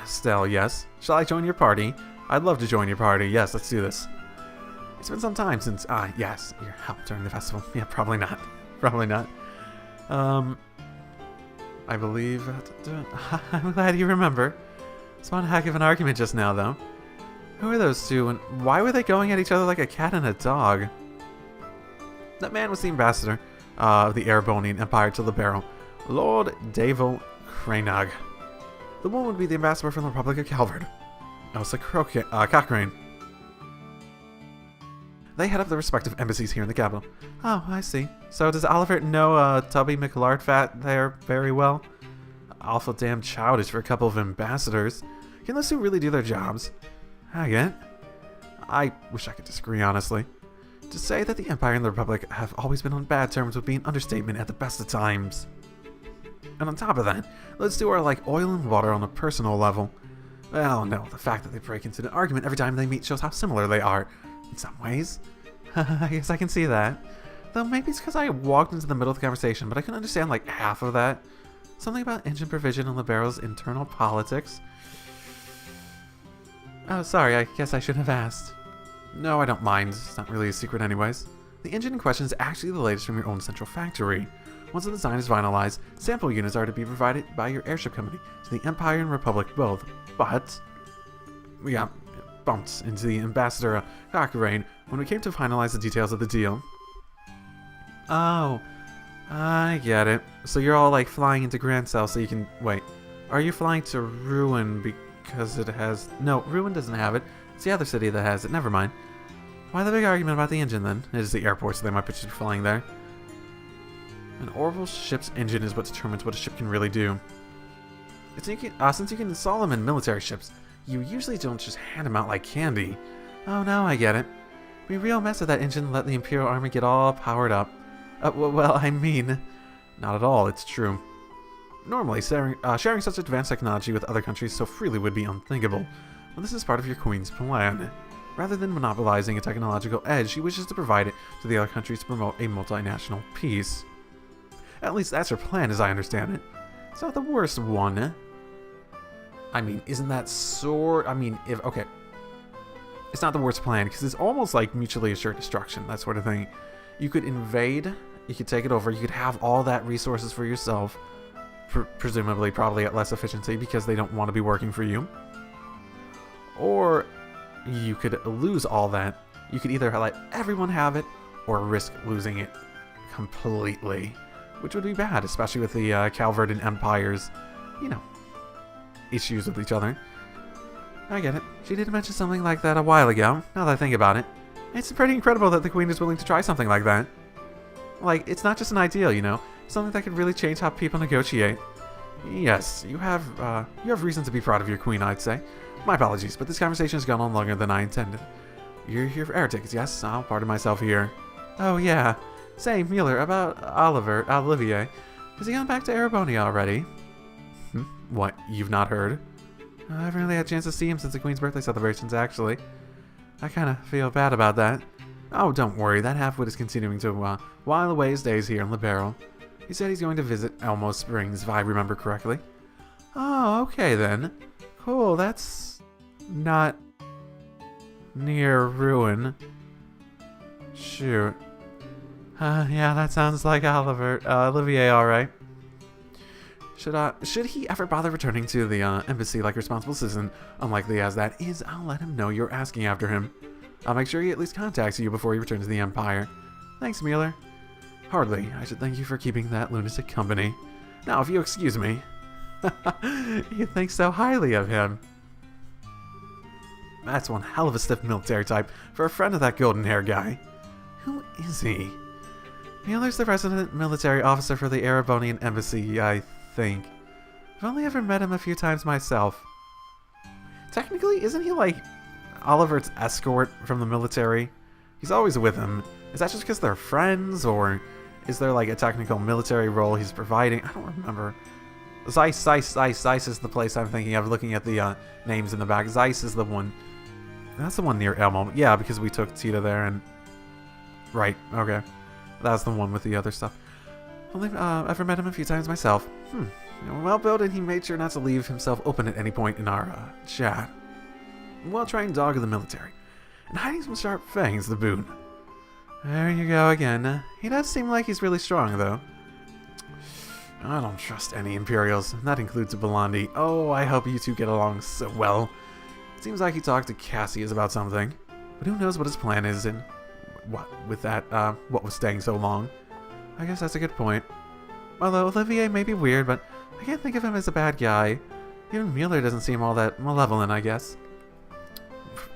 Stell, yes. Shall I join your party? I'd love to join your party. Yes, let's do this. It's been some time since, yes, your help during the festival. Yeah, probably not. Probably not. I believe... I'm glad you remember. It's one heck of an argument just now, though. Who are those two, and why were they going at each other like a cat and a dog? That man was the ambassador of the Erebonian Empire to the Barrow, Lord Davil Kraynog. The woman would be the ambassador from the Republic of Calvard, Elsa Cochrane. They head up the respective embassies here in the capital. Oh, I see. So does Oliver know Tubby McLardfat there very well? Awful damn childish for a couple of ambassadors. Can those two really do their jobs? Again, I wish I could disagree, honestly. To say that the Empire and the Republic have always been on bad terms would be an understatement at the best of times. And on top of that, those two are like oil and water on a personal level. Well, no, the fact that they break into an argument every time they meet shows how similar they are. In some ways. I guess I can see that. Though maybe it's because I walked into the middle of the conversation, but I couldn't understand like half of that. Something about engine provision and Libero's internal politics. Oh, sorry, I guess I should have asked. No, I don't mind. It's not really a secret anyways. The engine in question is actually the latest from your own central factory. Once the design is finalized, sample units are to be provided by your airship company to the Empire and Republic both. But we got bumped into the Ambassador Cochrane when we came to finalize the details of the deal. Oh, I get it. So you're all like flying into Grand Cell so you can... Wait, are you flying to Ruin because it has... No, Ruin doesn't have it. It's the other city that has it. Never mind. Why the big argument about the engine then? It is the airport, so they might just be flying there. An orbital ship's engine is what determines what a ship can really do. Since you can install them in military ships, you usually don't just hand them out like candy. Oh, now I get it. We real mess with that engine and let the Imperial Army get all powered up. Well, I mean, not at all, it's true. Normally, sharing such advanced technology with other countries so freely would be unthinkable. But this is part of your Queen's plan. Rather than monopolizing a technological edge, she wishes to provide it to the other countries to promote a multinational peace. At least that's her plan, as I understand it. It's not the worst one. I mean, isn't that sort... I mean, if... Okay. It's not the worst plan, because it's almost like mutually assured destruction, that sort of thing. You could invade, you could take it over, you could have all that resources for yourself. Presumably, probably at less efficiency, because they don't want to be working for you. Or you could lose all that. You could either let everyone have it, or risk losing it completely. Which would be bad, especially with the Calverdan Empire's, you know, issues with each other. I get it. She did mention something like that a while ago, now that I think about it. It's pretty incredible that the Queen is willing to try something like that. Like, it's not just an ideal, you know? Something that could really change how people negotiate. Yes, you have reason to be proud of your Queen, I'd say. My apologies, but this conversation has gone on longer than I intended. You're here for air tickets, yes? I'll pardon myself here. Oh, yeah. Say, Mueller, about Olivier. Has he gone back to Erebonia already? What, you've not heard? I haven't really had a chance to see him since the Queen's birthday celebrations, actually. I kind of feel bad about that. Oh, don't worry, that halfwit is continuing to while away his days here in Liberal. He said he's going to visit Elmo Springs, if I remember correctly. Oh, okay then. Cool, that's not near ruin. Shoot. Yeah, that sounds like Olivier, alright. Should he ever bother returning to the embassy like a responsible citizen, unlikely as that is, I'll let him know you're asking after him. I'll make sure he at least contacts you before he returns to the Empire. Thanks, Mueller. Hardly. I should thank you for keeping that lunatic company. Now, if you excuse me. You think so highly of him. That's one hell of a stiff military type for a friend of that golden hair guy. Who is he? Mueller's the resident military officer for the Erebonian embassy, I think. I've only ever met him a few times myself. Technically, isn't he like Oliver's escort from the military? He's always with him. Is that just because they're friends, or is there like a technical military role he's providing? I don't remember. Zeiss is the place I'm thinking of, looking at the names in the back. Zeiss is the one. That's the one near Elmo. Yeah, because we took Tita there and... Right, okay. That's the one with the other stuff. Only ever met him a few times myself. Well-built, and he made sure not to leave himself open at any point in our chat. Well-trained dog of the military. And hiding some sharp fangs to boot. There you go again. He does seem like he's really strong, though. I don't trust any Imperials. That includes Belandi. Oh, I hope you two get along so well. It seems like he talked to Cassius about something. But who knows what his plan is and what with that, what was staying so long. I guess that's a good point. Although Olivier may be weird, but I can't think of him as a bad guy. Even Mueller doesn't seem all that malevolent, I guess.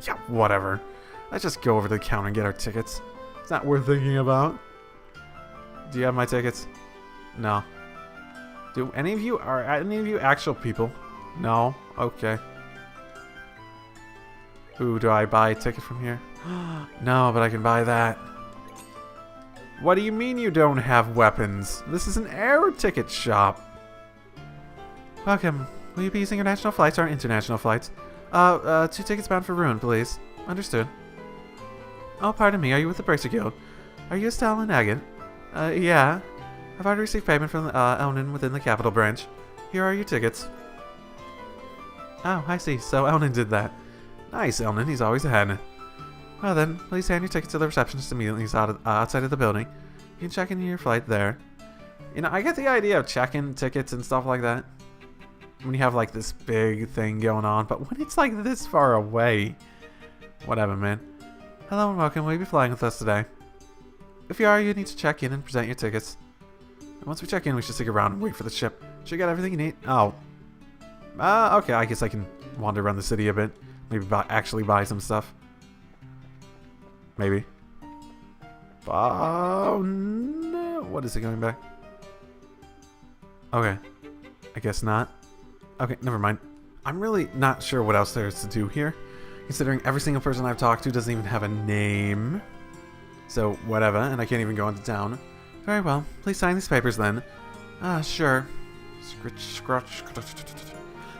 Yeah, whatever. Let's just go over to the counter and get our tickets. It's not worth thinking about. Do you have my tickets? No. Are any of you actual people? No? Okay. Ooh, do I buy a ticket from here? No, but I can buy that. What do you mean you don't have weapons? This is an air ticket shop. Welcome. Will you be using your national flights or international flights? 2 tickets bound for Ruin, please. Understood. Oh, pardon me. Are you with the Bracer Guild? Are you Estelle and Agate? Yeah. I've already received payment from Elnan within the Capital Branch. Here are your tickets. Oh, I see. So Elnan did that. Nice, Elnan. He's always ahead. Well then, please hand your tickets to the receptionist immediately outside of the building. You can check in your flight there. You know, I get the idea of checking tickets and stuff like that when you have like this big thing going on, but when it's like this far away, whatever, man. Hello and welcome. Will you be flying with us today? If you are, you need to check in and present your tickets. And once we check in, we should stick around and wait for the ship. Should you get everything you need? Oh. Okay, I guess I can wander around the city a bit. Maybe actually buy some stuff. Maybe. Oh, no. What is it going back? Okay. I guess not. Okay, never mind. I'm really not sure what else there is to do here, considering every single person I've talked to doesn't even have a name. So, whatever, and I can't even go into town. Very well. Please sign these papers then. Sure. Scratch.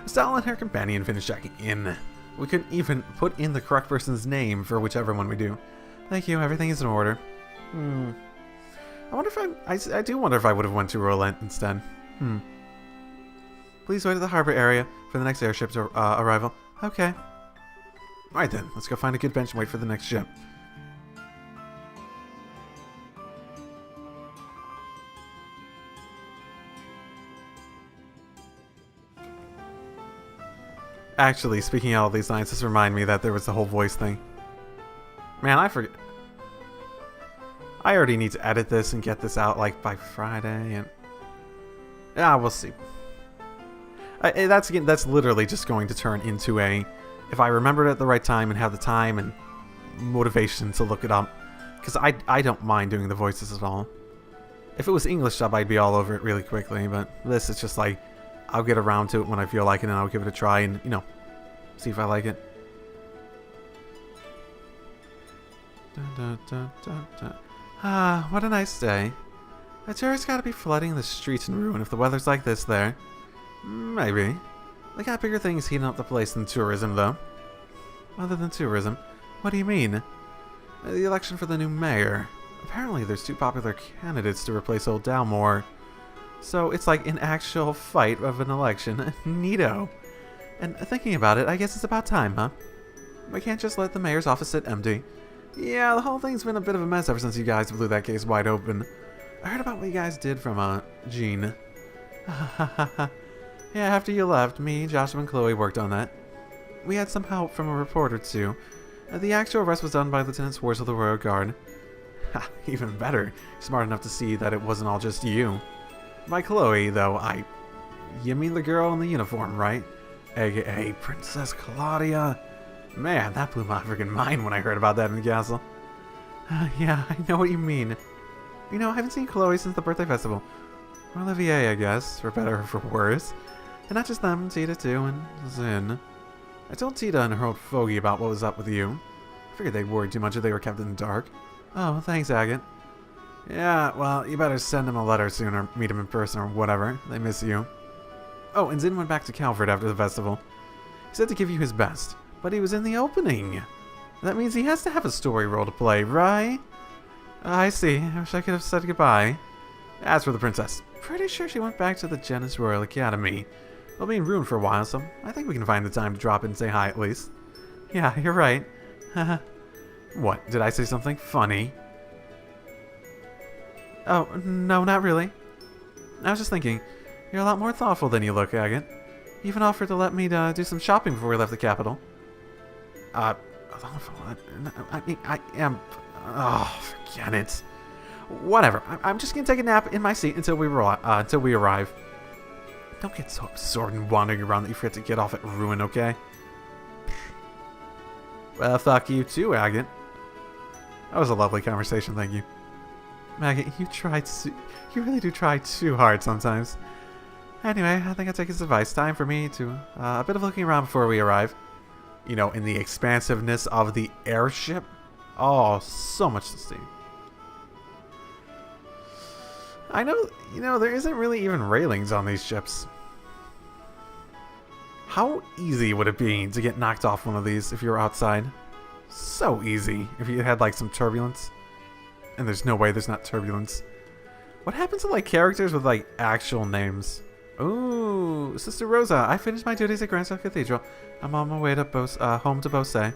Estelle and her companion finished checking in. We couldn't even put in the correct person's name for whichever one we do. Thank you, everything is in order. I wonder if I do wonder if I would have went to Rolent instead. Please wait at the harbor area for the next airship's arrival. Okay. Alright then, let's go find a good bench and wait for the next ship. Actually, speaking of all these lines, this reminded me that there was the whole voice thing. Man, I forget. I already need to edit this and get this out like by Friday, and yeah, we'll see. That's literally just going to turn into a, if I remember it at the right time and have the time and motivation to look it up, because I don't mind doing the voices at all. If it was English dub, I'd be all over it really quickly, but this is just like, I'll get around to it when I feel like it, and I'll give it a try and, you know, see if I like it. What a nice day. A tourist gotta be flooding the streets in Ruin if the weather's like this there. Maybe. They got bigger things heating up the place than tourism, though. Other than tourism? What do you mean? The election for the new mayor. Apparently there's 2 popular candidates to replace old Dalmore. So it's like an actual fight of an election. Neato. And thinking about it, I guess it's about time, huh? We can't just let the mayor's office sit empty. Yeah, the whole thing's been a bit of a mess ever since you guys blew that case wide open. I heard about what you guys did from, Jean. Yeah, after you left, me, Joshua, and Chloe worked on that. We had some help from a reporter, too. The actual arrest was done by Lieutenant Swartz of the Royal Guard. Ha, even better. Smart enough to see that it wasn't all just you. By Chloe, though, You mean the girl in the uniform, right? AKA Princess Claudia. Man, that blew my freaking mind when I heard about that in the castle. Yeah, I know what you mean. You know, I haven't seen Chloe since the birthday festival. Or Olivier, I guess, for better or for worse. And not just them, Tita too, and Zin. I told Tita and her old fogey about what was up with you. I figured they'd worried too much if they were kept in the dark. Oh, thanks, Agate. Yeah, well, you better send him a letter soon or meet him in person or whatever. They miss you. Oh, and Zin went back to Calvert after the festival. He said to give you his best, but he was in the opening. That means he has to have a story role to play, right? I see. I wish I could have said goodbye. As for the princess, pretty sure she went back to the Janus Royal Academy. We'll be in Rune for a while, so I think we can find the time to drop in and say hi at least. Yeah, you're right. What, did I say something funny? Oh, no, not really. I was just thinking, you're a lot more thoughtful than you look, Agate. You even offered to let me do some shopping before we left the capital. Thoughtful? I mean, I am... Oh, forget it. Whatever, I'm just gonna take a nap in my seat until we arrive. Don't get so absorbed in wandering around that you forget to get off at Ruin, okay? Well, fuck you too, Agate. That was a lovely conversation, thank you. Agate, you really do try too hard sometimes. Anyway, I think I'll take his advice. Time for me to, a bit of looking around before we arrive. You know, in the expansiveness of the airship. Oh, so much to see. I know, you know, there isn't really even railings on these ships. How easy would it be to get knocked off one of these if you were outside? So easy if you had like some turbulence. And there's no way there's not turbulence. What happens to like characters with like actual names? Ooh, Sister Rosa, I finished my duties at Grandsale Cathedral. I'm on my way to home to Beausset.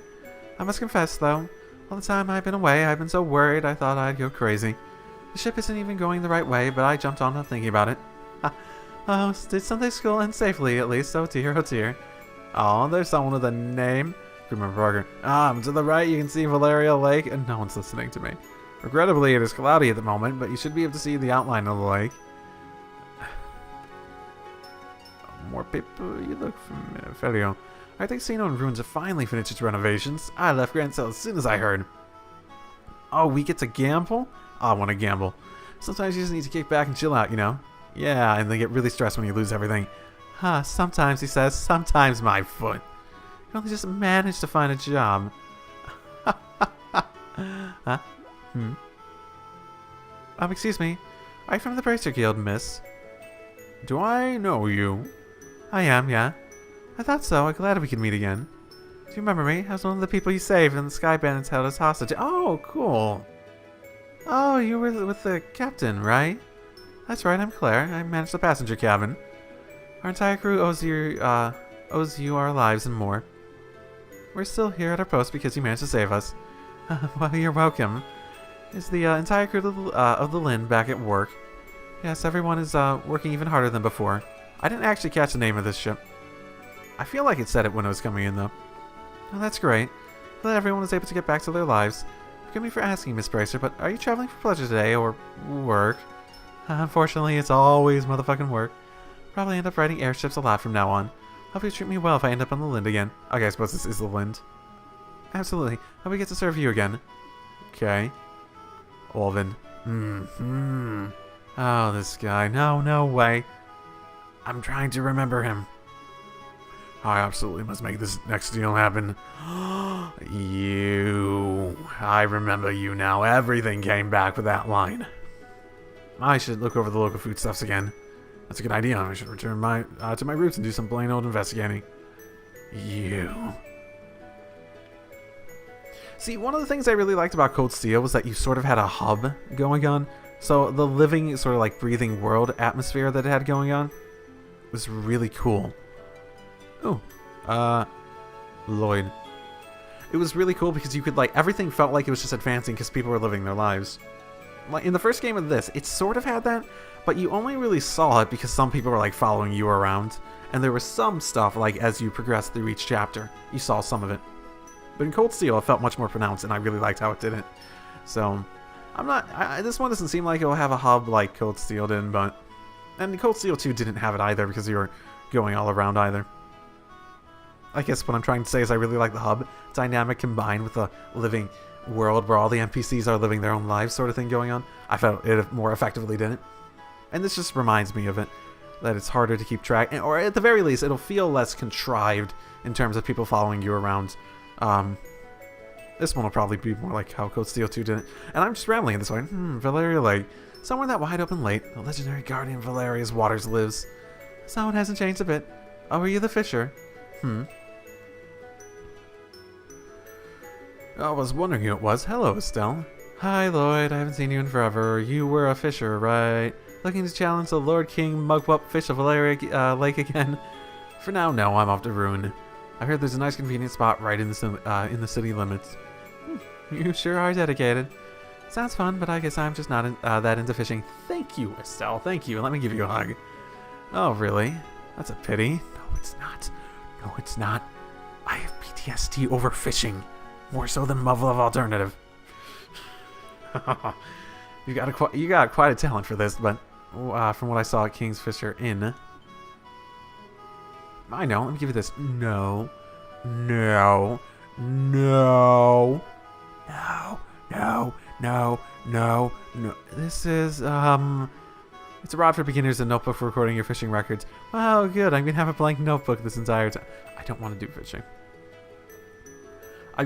I must confess though, all the time I've been away, I've been so worried I thought I'd go crazy. The ship isn't even going the right way, but I jumped on thinking about it. Oh, did Sunday school end safely, at least? Oh dear, oh dear. Oh, there's someone with a name. Remember Parker. To the right you can see Valeria Lake, and no one's listening to me. Regrettably, it is cloudy at the moment, but you should be able to see the outline of the lake. More people, you look familiar. I think Casino and Ruins have finally finished its renovations. I left Grandsale as soon as I heard. Oh, we get to gamble? I want to gamble. Sometimes you just need to kick back and chill out, you know? Yeah, and they get really stressed when you lose everything. Sometimes, he says, sometimes my foot. You only just managed to find a job. Excuse me. Are you from the Bracer Guild, miss? Do I know you? I am, yeah. I thought so. I'm glad we could meet again. Do you remember me? I was one of the people you saved and the Sky Bandits held us hostage. Oh, cool. Oh, you were with the captain, right? That's right, I'm Claire. I manage the passenger cabin. Our entire crew owes you our lives and more. We're still here at our post because you managed to save us. Well, you're welcome. Is the entire crew of the Lynn back at work? Yes, everyone is working even harder than before. I didn't actually catch the name of this ship. I feel like it said it when it was coming in, though. Oh, that's great. Glad everyone was able to get back to their lives. Forgive me for asking, Miss Bracer, but are you traveling for pleasure today, or work? Unfortunately, it's always motherfucking work. Probably end up riding airships a lot from now on. Hope you treat me well if I end up on the Lind again. Okay, I suppose this is the Lind. Absolutely. Hope we get to serve you again. Okay. Olvin. Oh, this guy. No way. I'm trying to remember him. I absolutely must make this next deal happen. You. I remember you now. Everything came back with that line. I should look over the local foodstuffs again. That's a good idea. I should return to my roots and do some plain old investigating. You. See, one of the things I really liked about Cold Steel was that you sort of had a hub going on. So the living, sort of like breathing world atmosphere that it had going on was really cool. Oh, Lloyd. It was really cool because you could, like, everything felt like it was just advancing because people were living their lives. Like, in the first game of this, it sort of had that, but you only really saw it because some people were, like, following you around. And there was some stuff, like, as you progressed through each chapter, you saw some of it. But in Cold Steel, it felt much more pronounced, and I really liked how it did it. So, I'm not... this one doesn't seem like it'll have a hub like Cold Steel did, but... And Cold Steel 2 didn't have it either, because you were going all around either. I guess what I'm trying to say is I really like the hub dynamic combined with the living world where all the NPCs are living their own lives sort of thing going on. I felt it more effectively did it. And this just reminds me of it, that it's harder to keep track, or at the very least, it'll feel less contrived in terms of people following you around. This one will probably be more like how Cold Steel 2 did it. And I'm just rambling this way. Valeria Lake. Somewhere in that wide open lake, the legendary guardian of Valeria's waters lives. Someone hasn't changed a bit. Oh, are you the fisher? I was wondering who it was. Hello, Estelle. Hi, Lloyd. I haven't seen you in forever. You were a fisher, right? Looking to challenge the Lord King Mugwump Fish of Valeria Lake again? For now, no. I'm off to Ruin. I heard there's a nice convenient spot right in the city limits. You sure are dedicated. Sounds fun, but I guess I'm just not that into fishing. Thank you, Estelle. Thank you. Let me give you a hug. Oh, really? That's a pity. No, it's not. No, it's not. I have PTSD over fishing. More so than Muv-Love Alternative. You got quite a talent for this, but from what I saw at King's Fisher Inn... I know, let me give you this. No. No. No. No. No. No. No. No. This is, It's a rod for beginners, a notebook for recording your fishing records. Wow, good. I'm going to have a blank notebook this entire time. I don't want to do fishing. I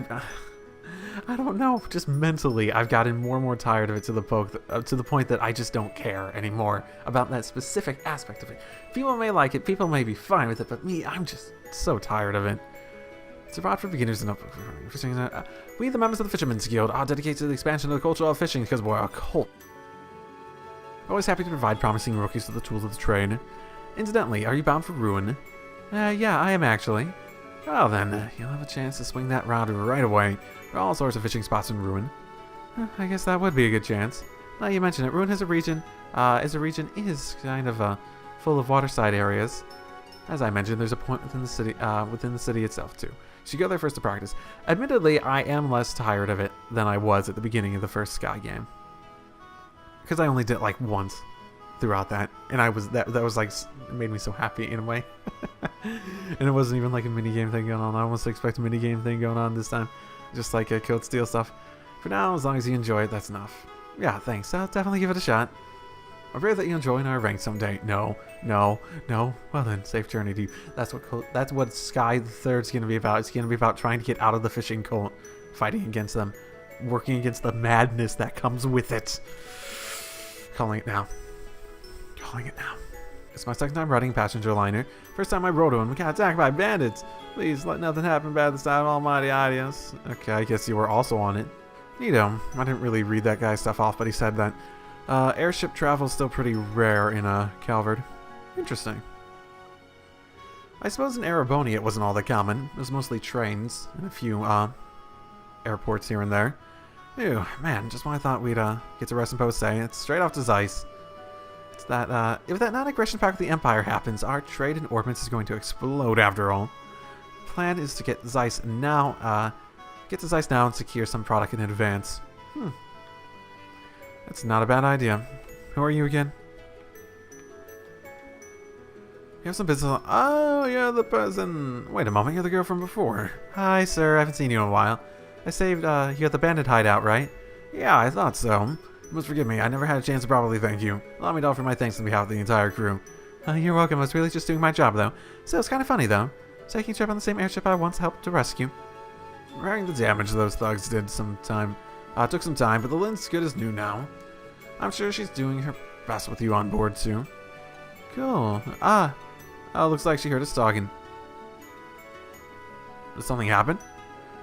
don't know. Just mentally, I've gotten more and more tired of it to the point that I just don't care anymore about that specific aspect of it. People may like it, people may be fine with it, but me, I'm just so tired of it. It's a rod for beginners and fishing. We, the members of the Fishermen's Guild, are dedicated to the expansion of the culture of fishing because we're a cult. We're always happy to provide promising rookies with the tools of the trade. Incidentally, are you bound for Ruin? Yeah, I am actually. Well then, you'll have a chance to swing that rod right away. There are all sorts of fishing spots in Ruin. I guess that would be a good chance. Now you mention it, Ruin has a region, is kind of full of waterside areas. As I mentioned, there's a point within the city itself too. So you go there first to practice. Admittedly, I am less tired of it than I was at the beginning of the first Sky game. Because I only did it like once throughout that, and that was like, it made me so happy in a way. And it wasn't even like a minigame thing going on. I almost expect a minigame thing going on this time. Just like a Cold Steel stuff. For now, as long as you enjoy it, that's enough. Yeah, thanks. I'll definitely give it a shot. I pray that you'll join our rank someday. No. Well then, safe journey to you. That's what Sky the Third's gonna be about. It's gonna be about trying to get out of the fishing cult, fighting against them, working against the madness that comes with it. Calling it now. It's my second time riding a passenger liner. First time I rode one, we got attacked by bandits. Please let nothing happen bad this time, almighty adios. Okay, I guess you were also on it. Neato. I didn't really read that guy's stuff off, but he said that airship travel is still pretty rare in Calvard. Interesting. I suppose in Ereboni it wasn't all that common. It was mostly trains and a few airports here and there. Ew, man, just when I thought we'd get to rest and post say, it's straight off to Zeiss. It's that, if that non-aggression pact with the Empire happens, our trade in ordnance is going to explode after all. The plan is to get to Zeiss now and secure some product in advance. That's not a bad idea. Who are you again? You have some business. Oh, you're the person. Wait a moment, you're the girl from before. Hi, sir. I haven't seen you in a while. I saved you at the bandit hideout, right? Yeah, I thought so. You must forgive me. I never had a chance to properly thank you. Allow me to offer my thanks on behalf of the entire crew. You're welcome. I was really just doing my job, though. So it's kind of funny, though. Taking a trip on the same airship I once helped to rescue. Repairing the damage those thugs did took some time, but the lint's good as new now. I'm sure she's doing her best with you on board, too. Cool. Oh, looks like she heard us talking. Did something happen?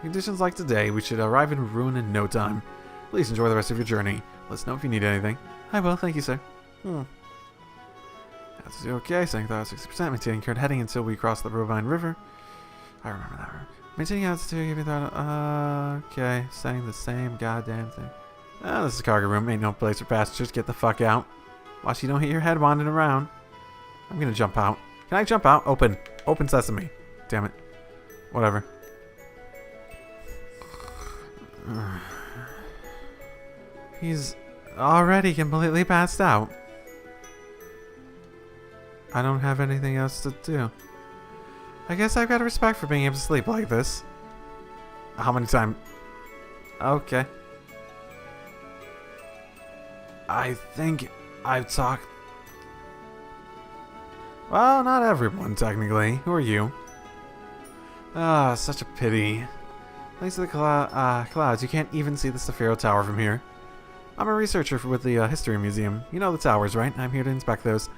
Conditions like today, we should arrive in ruin in no time. Please enjoy the rest of your journey. Let us know if you need anything. I will, thank you, sir. That's okay, saying 60%, maintaining current heading until we cross the Robine River. I remember that river. Maintaining altitude, give me that. Okay, saying the same goddamn thing. This is a cargo room, ain't no place for passengers. Get the fuck out. Watch you don't hit your head wandering around. I'm gonna jump out. Can I jump out? Open. Open sesame. Damn it. Whatever. He's already completely passed out. I don't have anything else to do. I guess I've got a respect for being able to sleep like this. How many times? Okay. I think I've talked... Well, not everyone, technically. Who are you? Such a pity. Thanks to the clouds, you can't even see the Saphiro Tower from here. I'm a researcher with the History Museum. You know the towers, right? I'm here to inspect those.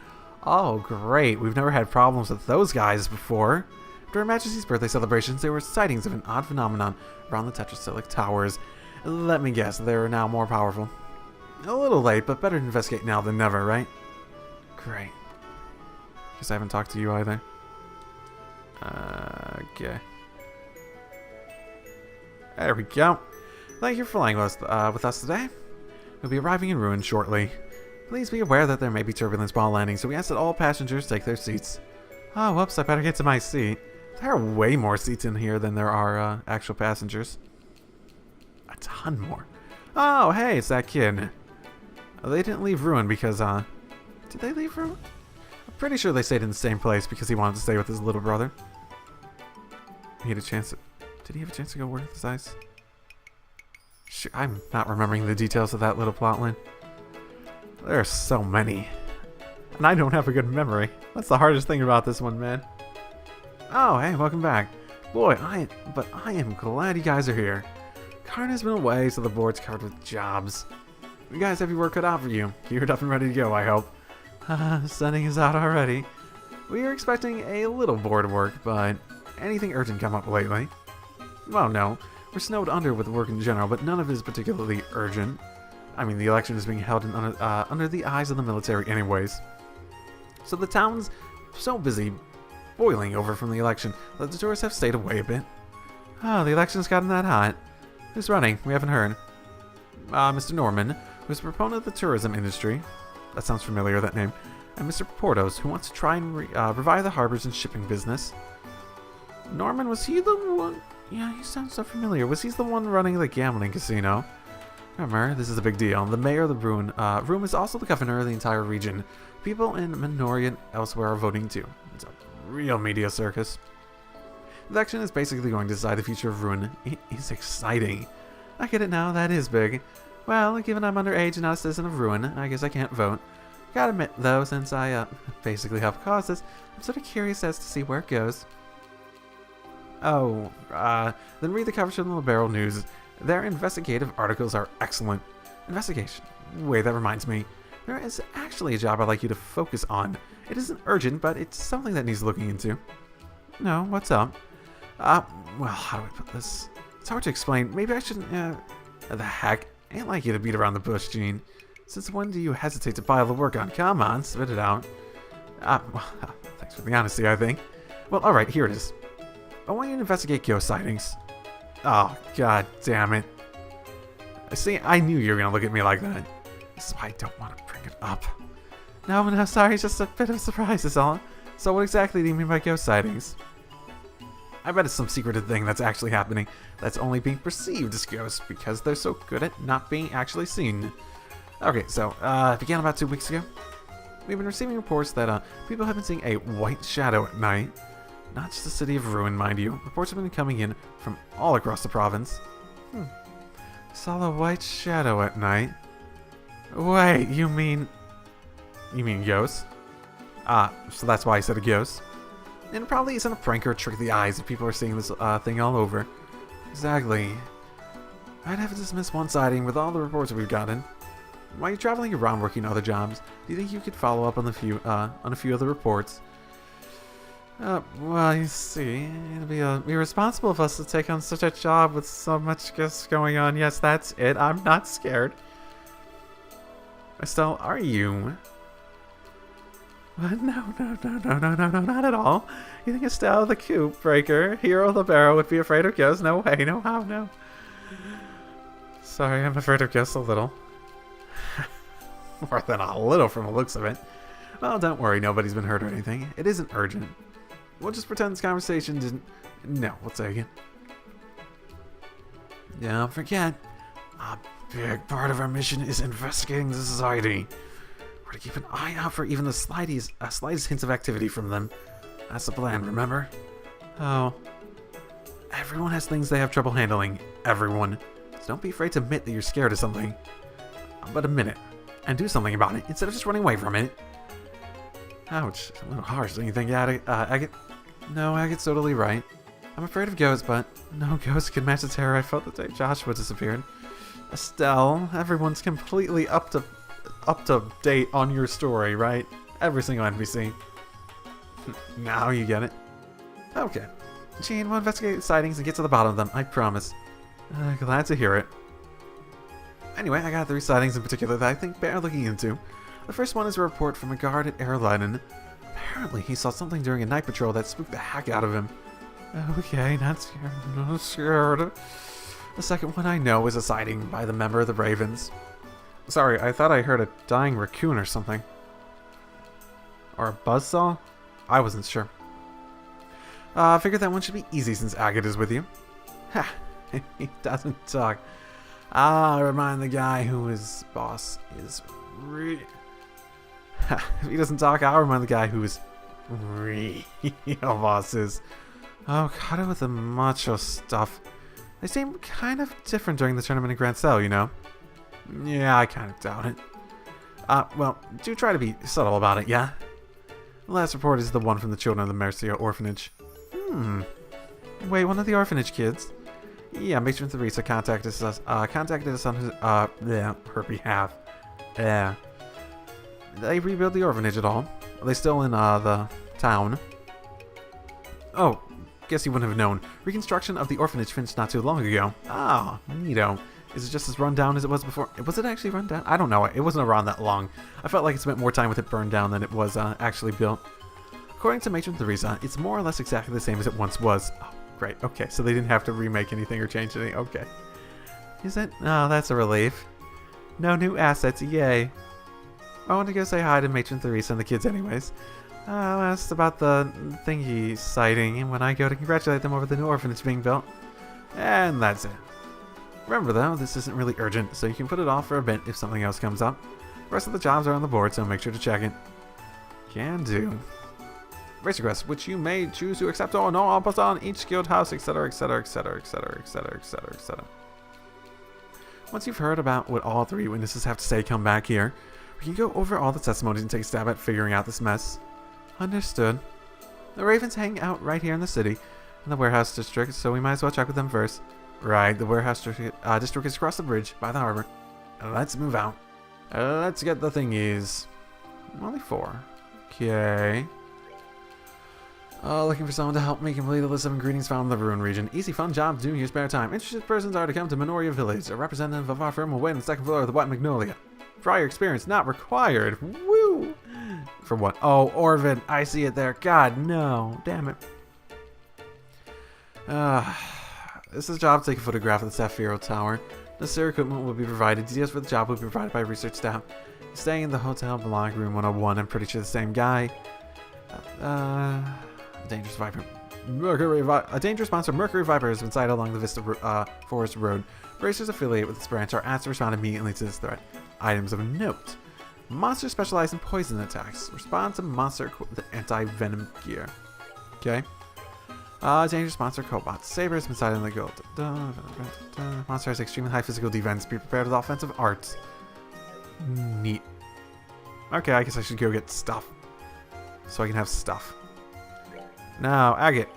Oh, great. We've never had problems with those guys before. During Her Majesty's birthday celebrations, there were sightings of an odd phenomenon around the Tetracelic Towers. Let me guess, they're now more powerful. A little late, but better to investigate now than never, right? Great. Guess I haven't talked to you either. Okay. There we go. Thank you for flying with us today. We'll be arriving in ruin shortly. Please be aware that there may be turbulence while landing, so we ask that all passengers take their seats. Oh, whoops, I better get to my seat. There are way more seats in here than there are actual passengers. A ton more. Oh, hey, it's that kid. They didn't leave ruin because, did they leave ruin? I'm pretty sure they stayed in the same place because he wanted to stay with his little brother. He had a chance to... Did he have a chance to go work with his eyes? Sure, I'm not remembering the details of that little plotline. There are so many. And I don't have a good memory. That's the hardest thing about this one, man. Oh, hey, welcome back. Boy, I am glad you guys are here. Karn has been away, so the board's covered with jobs. You guys have your work cut out for you. Geared up and ready to go, I hope. Sunning is out already. We are expecting a little board work, but anything urgent come up lately? Well, no. We're snowed under with work in general, but none of it is particularly urgent. I mean, the election is being held under the eyes of the military anyways. So the town's so busy boiling over from the election that the tourists have stayed away a bit. Oh, the election's gotten that hot. Who's running? We haven't heard. Mr. Norman, who's a proponent of the tourism industry. That sounds familiar, that name. And Mr. Portos, who wants to try and revive the harbors and shipping business. Norman, was he the one? Yeah, he sounds so familiar. Was he the one running the gambling casino? Remember, this is a big deal. The mayor of the Room is also the governor of the entire region. People in Minoria and elsewhere are voting too. It's a real media circus. The election is basically going to decide the future of Ruin. It is exciting. I get it now, that is big. Well, given I'm underage and not a citizen of Ruin, I guess I can't vote. Gotta admit, though, since I basically help cause this, I'm sort of curious as to see where it goes. Oh, then read the coverage of the Liberal News. Their investigative articles are excellent. Investigation. Wait, that reminds me. There is actually a job I'd like you to focus on. It isn't urgent, but it's something that needs looking into. No, what's up? Well, how do I put this? It's hard to explain. Maybe I shouldn't, the heck? I ain't like you to beat around the bush, Gene. Since when do you hesitate to pile the work on? Come on, spit it out. Well, thanks for the honesty, I think. Well, alright, here it is. I want you to investigate ghost sightings. Oh, god damn it. See, I knew you were gonna look at me like that. This is why I don't want to bring it up. No, sorry, just a bit of a surprise is all. So what exactly do you mean by ghost sightings? I bet it's some secretive thing that's actually happening that's only being perceived as ghosts because they're so good at not being actually seen. Okay, so, it began about 2 weeks ago. We've been receiving reports that, people have been seeing a white shadow at night. Not just the city of Ruin, mind you. Reports have been coming in from all across the province. Saw a white shadow at night. Wait, you mean ghosts? So that's why I said a ghost. And it probably isn't a prank or a trick of the eyes if people are seeing this thing all over. Exactly. I'd have to dismiss one sighting with all the reports we've gotten. While you're traveling around working other jobs, do you think you could follow up on a few other reports? Well, you see, it'd be irresponsible of us to take on such a job with so much guess going on. Yes, that's it. I'm not scared. Estelle, are you? No, not at all. You think Estelle, the coop breaker, hero of the barrel, would be afraid of ghosts? No way, no how, no. Sorry, I'm afraid of ghosts a little. More than a little from the looks of it. Well, don't worry, nobody's been hurt or anything. It isn't urgent. We'll just pretend this conversation didn't... No, we'll say again. Don't forget, a big part of our mission is investigating the society. We're to keep an eye out for even the slightest hints of activity from them. That's the plan, remember? Oh. Everyone has things they have trouble handling. Everyone. So don't be afraid to admit that you're scared of something. But admit it. And do something about it, instead of just running away from it. Ouch. A little harsh, don't you think, Agate? No, Agate's totally right. I'm afraid of ghosts, but no ghost can match the terror I felt the day Joshua disappeared. Estelle, everyone's completely up to date on your story, right? Every single NPC. Now you get it. Okay. Jean, we'll investigate the sightings and get to the bottom of them, I promise. Glad to hear it. Anyway, I got 3 sightings in particular that I think bear looking into. The first one is a report from a guard at Airlinen. Apparently, he saw something during a night patrol that spooked the heck out of him. Okay, not scared. The second one I know is a sighting by the member of the Ravens. Sorry, I thought I heard a dying raccoon or something. Or a buzzsaw? I wasn't sure. I figured that one should be easy since Agate is with you. Ha! He doesn't talk. I'll remind the guy who his boss is if he doesn't talk, I'll remind the guy who his real boss is. Oh, cut it with the macho stuff. They seem kind of different during the tournament in Grand Cell, you know? Yeah, I kind of doubt it. Well, do try to be subtle about it, yeah? The last report is the one from the children of the Mercia orphanage. Wait, one of the orphanage kids? Yeah, Matron Theresa contacted us on his, her behalf. Yeah. They rebuild the orphanage at all? Are they still in, the town? Oh, guess you wouldn't have known. Reconstruction of the orphanage finished not too long ago. Ah, neato. Is it just as run down as it was before? Was it actually run down? I don't know. It wasn't around that long. I felt like it spent more time with it burned down than it was, actually built. According to Matron Theresa, it's more or less exactly the same as it once was. Oh, great. Okay, so they didn't have to remake anything or change anything. Okay. Is it? Oh, that's a relief. No new assets. Yay. I want to go say hi to Matron Theresa and the kids anyways. I asked about the thingy sighting, and when I go to congratulate them over the new orphanage being built. And that's it. Remember though, this isn't really urgent, so you can put it off for a bit if something else comes up. The rest of the jobs are on the board, so make sure to check it. Can do. Race requests, which you may choose to accept or no, I'll put on each guild house, etc, etc, etc, etc, etc, etc, etc. Once you've heard about what all 3 witnesses have to say, come back here. We can go over all the testimonies and take a stab at figuring out this mess. Understood. The Ravens hang out right here in the city, in the warehouse district, so we might as well check with them first. Right, the warehouse district is across the bridge by the harbor. Let's move out. Let's get the thingies. Only 4. Okay. Looking for someone to help me complete the list of ingredients found in the Ruin region. Easy, fun job to do in your spare time. Interested persons are to come to Minoria Village. A representative of our firm will wait on the 2nd floor of the White Magnolia. Prior experience not required. Woo! For what? Oh, Orvid. I see it there. God, no. Damn it. This is a job to take a photograph of the Saphiro Tower. Necessary equipment will be provided. Details for the job will be provided by research staff. Staying in the hotel block, room 101. I'm pretty sure the same guy. Dangerous Viper. A dangerous monster, Mercury Viper, has been sighted along the Vista Forest Road. Bracers affiliated with this branch are asked to respond immediately to this threat. Items of note. Monsters specialize in poison attacks. Respond to monster with anti-venom gear. Okay. Dangerous monster Cobot. Saber has been sighted in the guild. Monster has extremely high physical defense. Be prepared with offensive arts. Neat. Okay, I guess I should go get stuff. So I can have stuff. Now, Agate.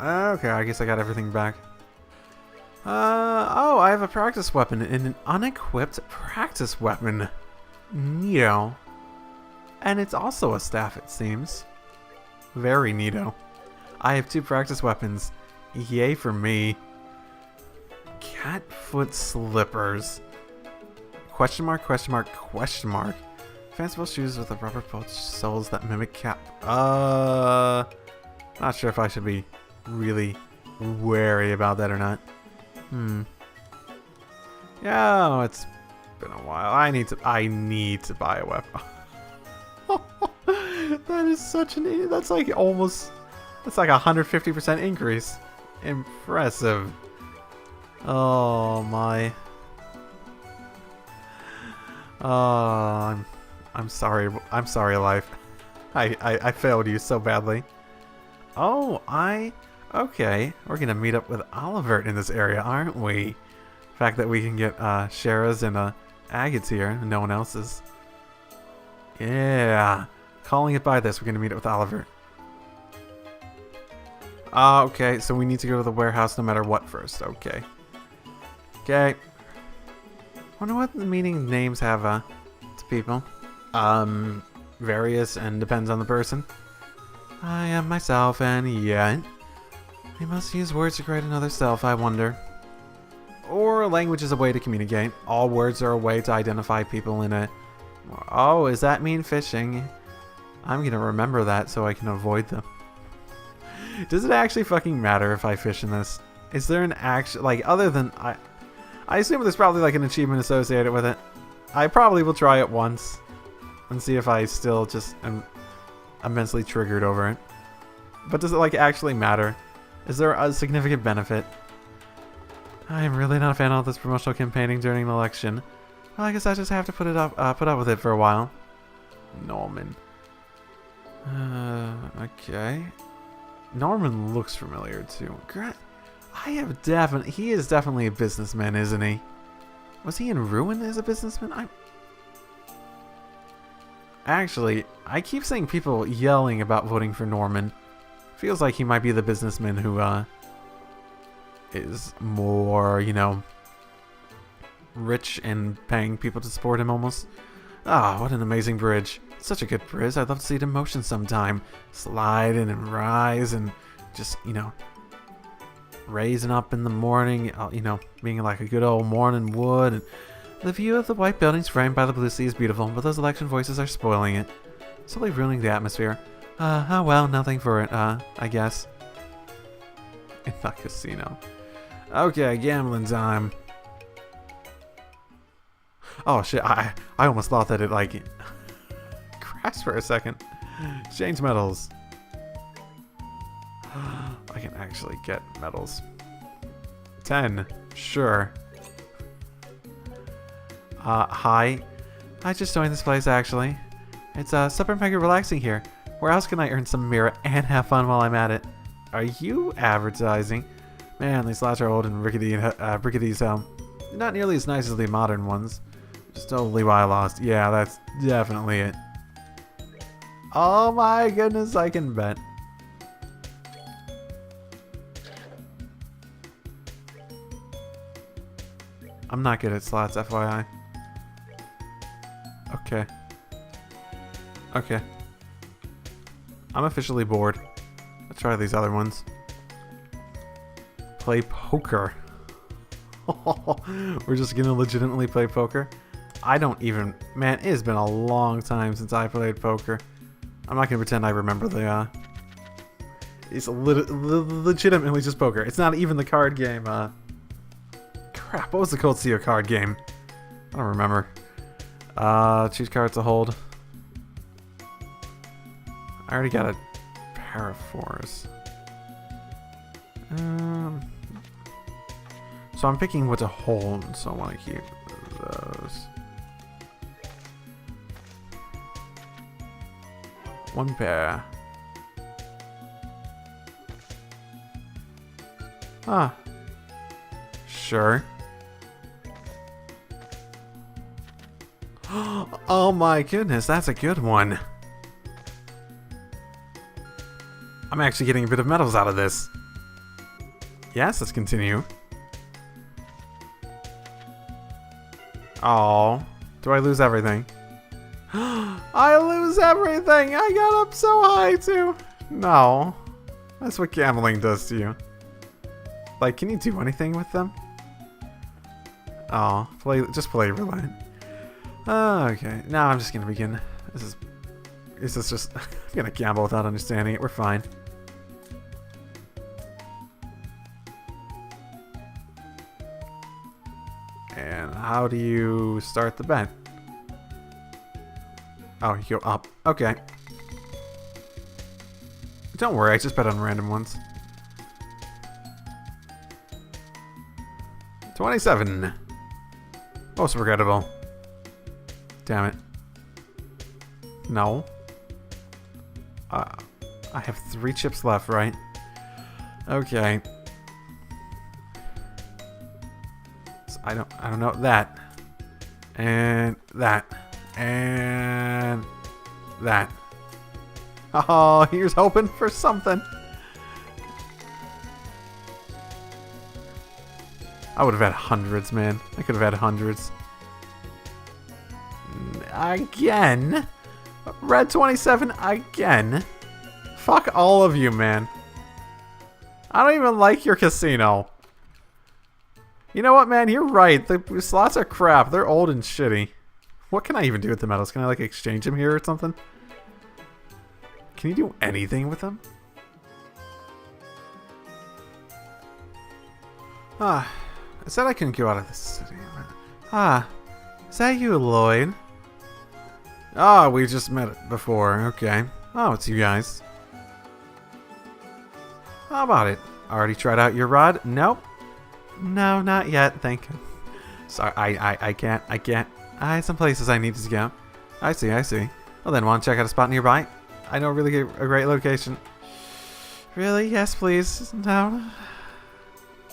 Okay, I guess I got everything back. Oh, I have a practice weapon and an unequipped practice weapon. Neato. And it's also a staff, it seems. Very neato. I have 2 practice weapons. Yay for me. Catfoot slippers. Question mark, question mark, question mark. Fanciful shoes with the rubber poached soles that mimic cat. Not sure if I should be really wary about that or not. Yeah, it's been a while. I need to buy a weapon. That is such an. That's like almost. That's like 150% increase. Impressive. Oh my. Oh, I'm sorry. I'm sorry, life. I failed you so badly. Oh, okay. We're gonna meet up with Olivert in this area, aren't we? The fact that we can get Shara's and Agates here, and no one else's. Yeah. Calling it by this, we're gonna meet up with Olivert. Okay, so we need to go to the warehouse no matter what first. Okay. Okay. Wonder what the meaning names have to people. Various and depends on the person. I am myself, and yet we must use words to create another self, I wonder. Or language is a way to communicate. All words are a way to identify people in a... Oh, does that mean fishing? I'm gonna remember that so I can avoid them. Does it actually fucking matter if I fish in this? Is there an action... Like, other than... I assume there's probably like an achievement associated with it. I probably will try it once. And see if I still just am immensely triggered over it. But does it like actually matter? Is there a significant benefit? I am really not a fan of this promotional campaigning during an election. Well, I guess I just have to put up with it for a while. Norman. Okay. Norman looks familiar too. He is definitely a businessman, isn't he? Was he in Ruin as a businessman? Actually, I keep seeing people yelling about voting for Norman. Feels like he might be the businessman who, is more, you know, rich and paying people to support him almost. Ah, what an amazing bridge. Such a good bridge. I'd love to see it in motion sometime. Sliding and rise and just, you know, raising up in the morning, you know, being like a good old morning wood. And the view of the white buildings framed by the blue sea is beautiful, but those election voices are spoiling it. Slowly ruining the atmosphere. Oh well, nothing for it, I guess. In the casino. Okay, gambling time. Oh shit, I almost thought that it like crashed for a second. Exchange medals. I can actually get medals. 10, sure. Hi. I just joined this place actually. It's super mega relaxing here. Where else can I earn some mirror and have fun while I'm at it? Are you advertising? Man, these lots are old and rickety as hell. Not nearly as nice as the modern ones. Just totally why I lost. Yeah, that's definitely it. Oh my goodness, I can bet. I'm not good at slots, FYI. Okay. Okay. I'm officially bored. Let's try these other ones. Play poker. We're just gonna legitimately play poker. I don't even... Man, it has been a long time since I played poker. I'm not gonna pretend I remember the... It's legitimately just poker. It's not even the card game. Crap, what was the Cold Steel card game? I don't remember. Choose cards to hold. I already got a pair of 4s. So I'm picking what to hold, so I want to keep those. 1 pair. Ah. Sure. Oh my goodness, that's a good one. I'm actually getting a bit of medals out of this. Yes, let's continue. Oh, do I lose everything? I lose everything! I got up so high too! No. That's what gambling does to you. Like, can you do anything with them? Oh, just play roulette. Okay, now I'm just gonna begin. This is just I'm gonna gamble without understanding it. We're fine. And how do you start the bet? Oh, you go up. Okay. Don't worry, I just bet on random ones. 27. Most regrettable. Damn it. No. I have 3 chips left, right? Okay. So I don't know that. And that. And that. Oh, here's hoping for something. I would have had hundreds, man. I could have had hundreds. Again? Red 27 again? Fuck all of you, man. I don't even like your casino. You know what, man? You're right. The slots are crap. They're old and shitty. What can I even do with the medals? Can I, like, exchange them here or something? Can you do anything with them? Ah, I said I couldn't go out of this city. Ah, is that you, Lloyd? Oh, we just met before. Okay. Oh, it's you guys. How about it? Already tried out your rod? Nope. No, not yet. Thank you. Sorry, I can't. I have some places I need to go. I see. Well then, want to check out a spot nearby? I know a great location. Really? Yes, please. No.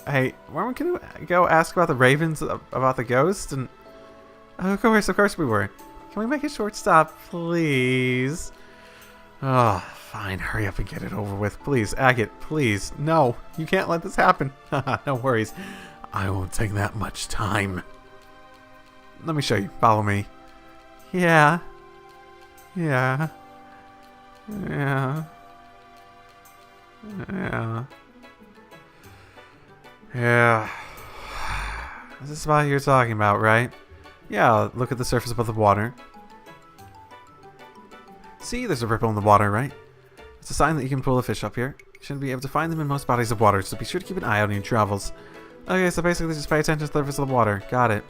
Hey, where can we go ask about the ravens, about the ghost? And oh, of course we were. Can we make a short stop, please? Oh, fine. Hurry up and get it over with. Please, Agate, please. No, you can't let this happen. No worries. I won't take that much time. Let me show you. Follow me. Yeah. Yeah. Yeah. Yeah. Yeah. Is this spot you're talking about, right? Yeah, look at the surface above the water. See, there's a ripple in the water, right? It's a sign that you can pull a fish up here. You shouldn't be able to find them in most bodies of water, so be sure to keep an eye out on your travels. Okay, so basically just pay attention to the surface of the water. Got it.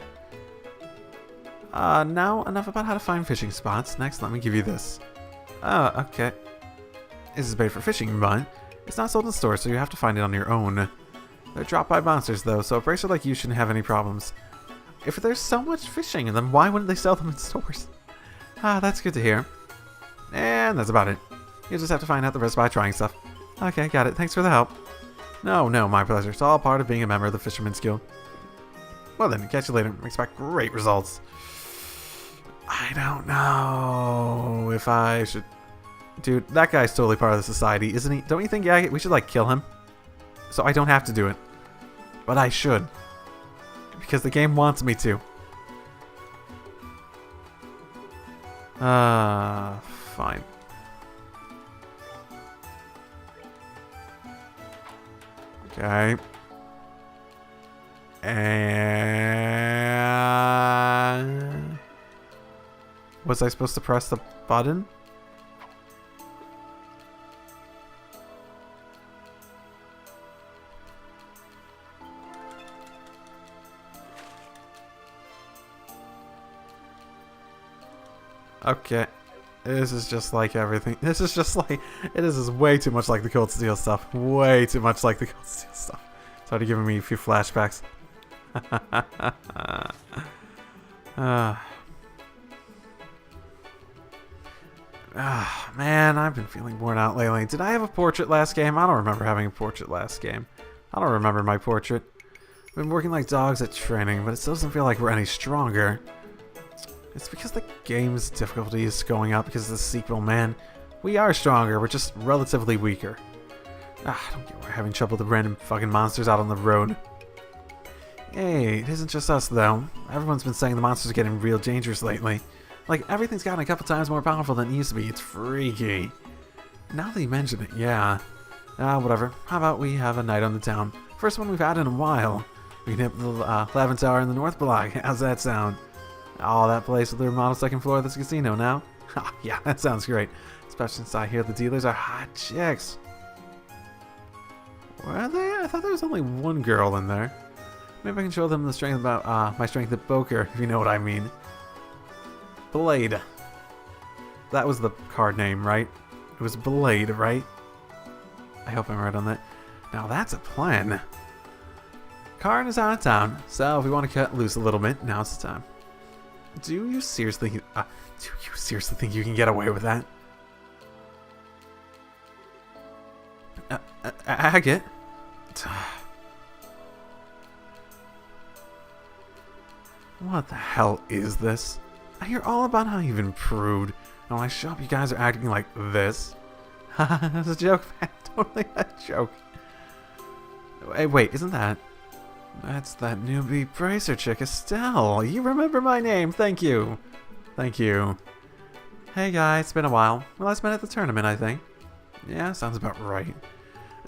Now enough about how to find fishing spots. Next, let me give you this. Oh, okay. This is bait for fishing, but it's not sold in stores, so you have to find it on your own. They're dropped by monsters, though, so a bracer like you shouldn't have any problems. If there's so much fishing, then why wouldn't they sell them in stores? Ah, that's good to hear. And that's about it. You just have to find out the rest by trying stuff. Okay, got it. Thanks for the help. No, my pleasure. It's all part of being a member of the Fisherman's Guild. Well then, catch you later. Expect great results. I don't know if I should... Dude, that guy's totally part of the society, isn't he? Don't you think we should, like, kill him? So I don't have to do it. But I should. Because the game wants me to. Fine. Okay. And... was I supposed to press the button? Okay. This is just like everything. This is just like... This is way too much like the Cold Steel stuff. Way too much like the Cold Steel stuff. It's already giving me a few flashbacks. Man, I've been feeling worn out lately. Did I have a portrait last game? I don't remember having a portrait last game. I don't remember my portrait. I've been working like dogs at training, but it still doesn't feel like we're any stronger. It's because the game's difficulty is going up because of the sequel, man. We are stronger, we're just relatively weaker. I don't get why we're having trouble with the random fucking monsters out on the road. Hey, it isn't just us though. Everyone's been saying the monsters are getting real dangerous lately. Like, everything's gotten a couple times more powerful than it used to be. It's freaky. Now that you mention it, yeah. Whatever. How about we have a night on the town? First one we've had in a while. We can hit the Lavin Tower in the North Block. How's that sound? Oh, that place with the remodeled second floor of this casino now? Yeah, that sounds great. Especially since I hear the dealers are hot chicks. Where are they? I thought there was only one girl in there. Maybe I can show them the strength about my strength at poker, if you know what I mean. Blade. That was the card name, right? It was Blade, right? I hope I'm right on that. Now that's a plan. Karn is out of town, so if we want to cut loose a little bit, now's the time. Do you seriously think you can get away with that? Agate? What the hell is this? I hear all about how you've improved, and when I show up you guys are acting like this. Haha, that's a joke, man. Totally a joke. Hey, wait, isn't that... That's that newbie bracer chick, Estelle. You remember my name, thank you. Thank you. Hey guys, it's been a while. We last met at the tournament, I think. Yeah, sounds about right.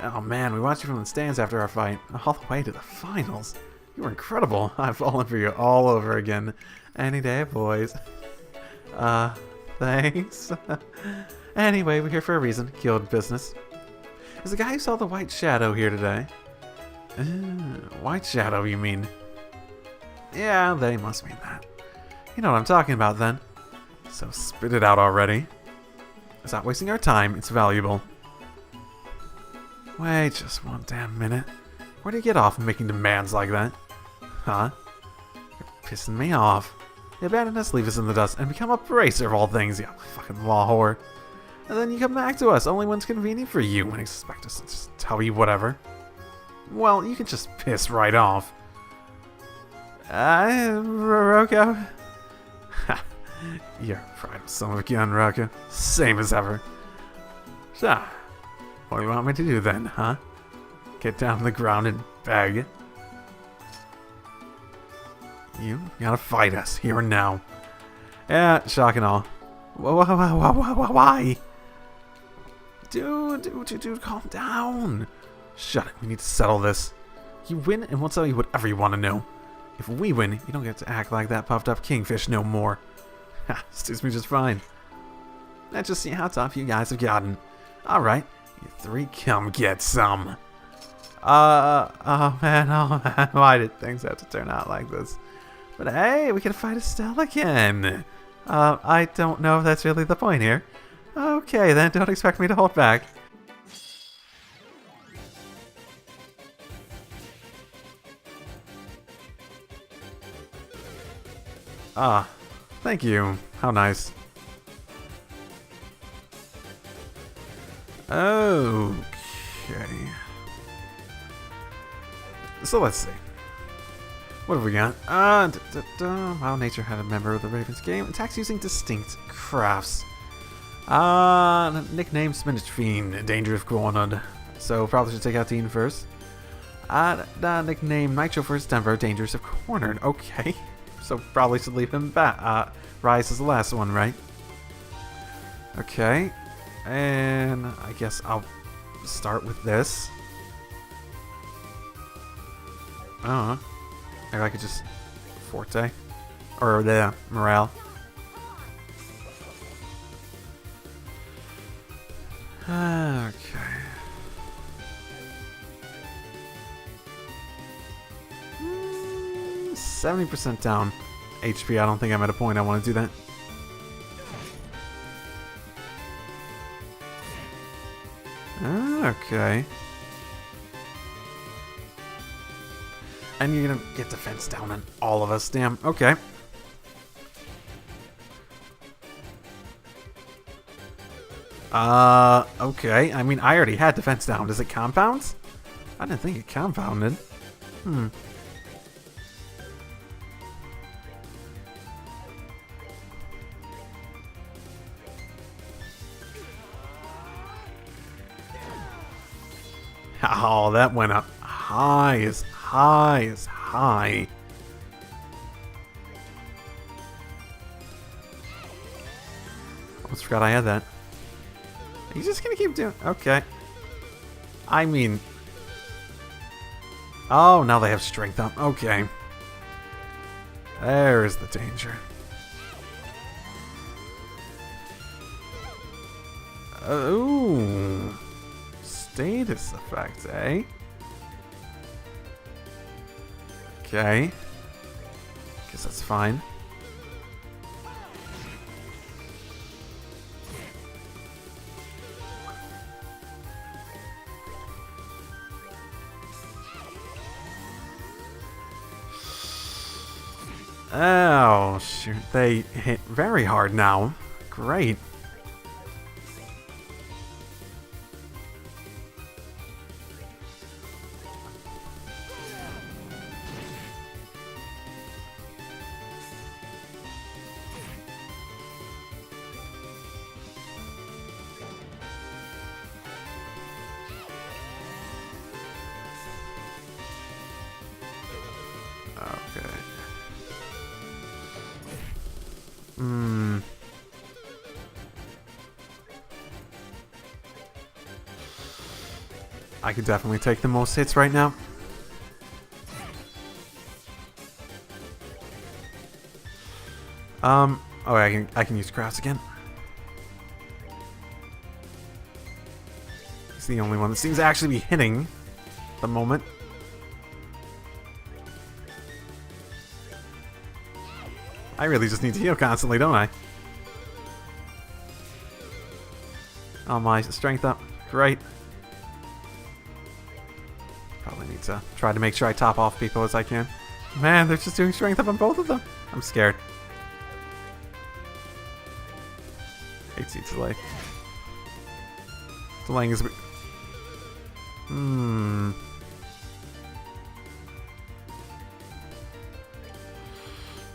Oh man, we watched you from the stands after our fight, all the way to the finals. You were incredible. I've fallen for you all over again. Any day, boys. Thanks. Anyway, we're here for a reason. Guild business. Is the guy who saw the White Shadow here today? White Shadow, you mean? Yeah, they must mean that. You know what I'm talking about, then. So spit it out already. Stop wasting our time. It's valuable. Wait just one damn minute. Where do you get off making demands like that? Huh? You're pissing me off. You abandon us, leave us in the dust, and become a bracer of all things, you fucking law whore. And then you come back to us only when it's convenient for you and expect us to just tell you whatever. Well, you can just piss right off. Rocco? You're a pride of son of a gun, Rocco. Same as ever. So, what do you want me to do then, huh? Get down on the ground and beg? You gotta fight us, here and now. Yeah, shock and all. Why? Dude, calm down. Shut it, we need to settle this. You win, and we'll tell you whatever you want to know. If we win, you don't get to act like that puffed up kingfish no more. Ha, suits me just fine. Let's just see how tough you guys have gotten. Alright, you three come get some. Oh man, why did things have to turn out like this? But hey, we can fight Estelle again. I don't know if that's really the point here. Okay then, don't expect me to hold back. Thank you. How nice. Okay. So let's see. What have we got? While nature had a member of the Ravens game, attacks using distinct crafts. Nickname Spinach Fiend, dangerous cornered. So probably should take out Dean first. Nickname Nitro for his temper, dangerous if cornered. Okay. So probably should leave him back. Rise is the last one, right? Okay. And I guess I'll start with this. Maybe I could just Forte. Or the Morale. Okay. 70% down HP. I don't think I'm at a point I want to do that. Okay. And you're gonna get defense down on all of us. Damn. Okay. Okay. I mean, I already had defense down. Does it compound? I didn't think it compounded. Oh, that went up high as high. Almost forgot I had that. He's just gonna keep doing... Okay. I mean... Oh, now they have strength up. Okay. There's the danger. Ooh. Status effect, eh? Okay. Guess that's fine. Oh, shoot. They hit very hard now. Great. Okay. I could definitely take the most hits right now. Oh, I can use grass again. He's the only one that seems to actually be hitting at the moment. I really just need to heal constantly, don't I? Oh, my strength up. Great. Probably need to try to make sure I top off people as I can. Man, they're just doing strength up on both of them. I'm scared. 8C delay. Delaying is...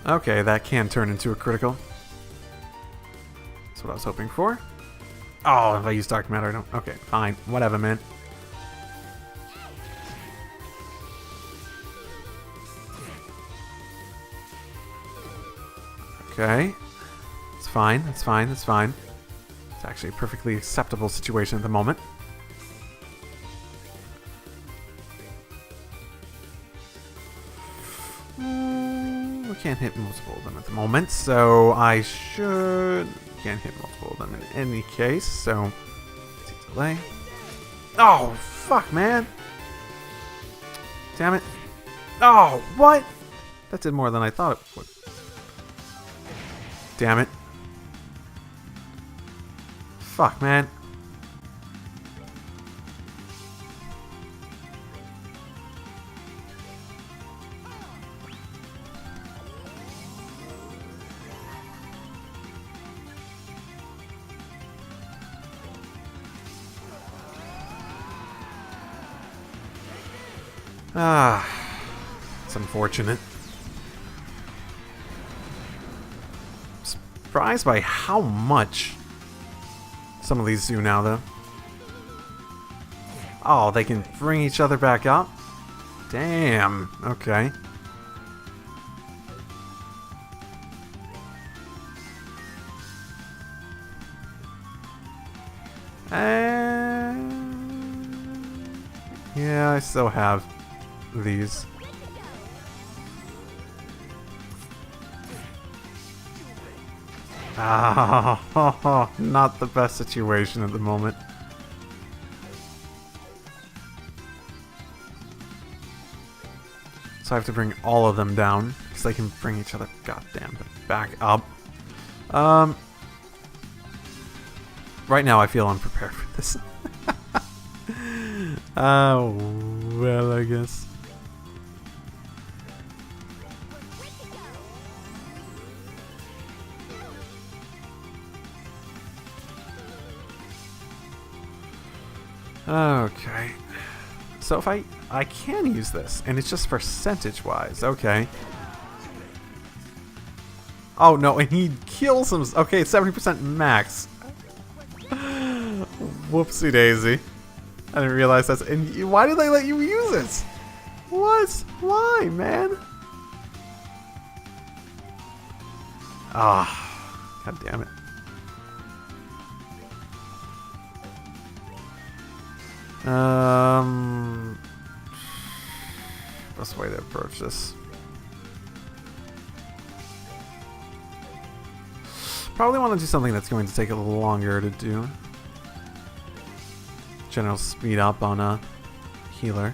Okay, that can turn into a critical. That's what I was hoping for. Oh, if I use dark matter, I don't... Okay, fine. Whatever, man. Okay. It's fine, it's fine, it's fine. It's actually a perfectly acceptable situation at the moment. We can't hit multiple of them at the moment, so I should... Can't hit multiple of them in any case, so... Delay. Oh, fuck, man! Damn it. Oh, what? That did more than I thought it would. Damn it. Fuck, man. Ah, it's unfortunate. Surprised by how much some of these do now, though. Oh, they can bring each other back up? Damn, okay. Yeah, I still have these. Ah, not the best situation at the moment. So I have to bring all of them down because they can bring each other goddamn back up. Right now I feel unprepared for this. Oh, well, I guess. Okay. So if I can use this, and it's just percentage-wise, okay. Oh, no, and he kills him. Okay, it's 70% max. Whoopsie daisy. I didn't realize that's... And why did they let you use it? What? Why, man? Ah, god damn it. Best way to approach this. Probably want to do something that's going to take a little longer to do. General speed up on a healer.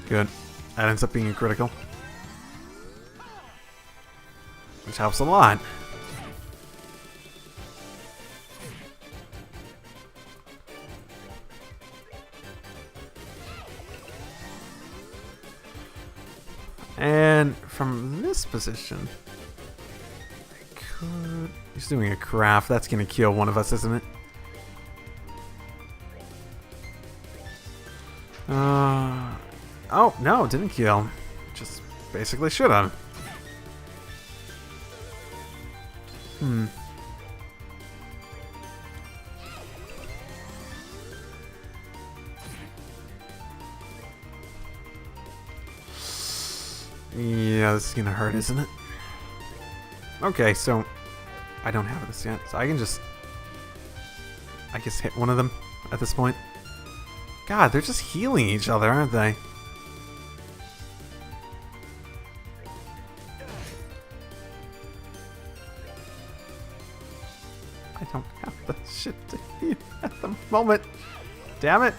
Good. That ends up being a critical. Which helps a lot. And from this position, I could... He's doing a craft. That's going to kill one of us, isn't it? Oh, no, didn't kill. Just basically should have. Yeah, this is gonna hurt, isn't it? Okay, so I don't have this yet, so I can just, I guess, hit one of them at this point. God, they're just healing each other, aren't they? I don't have the shit to heal at the moment. Damn it.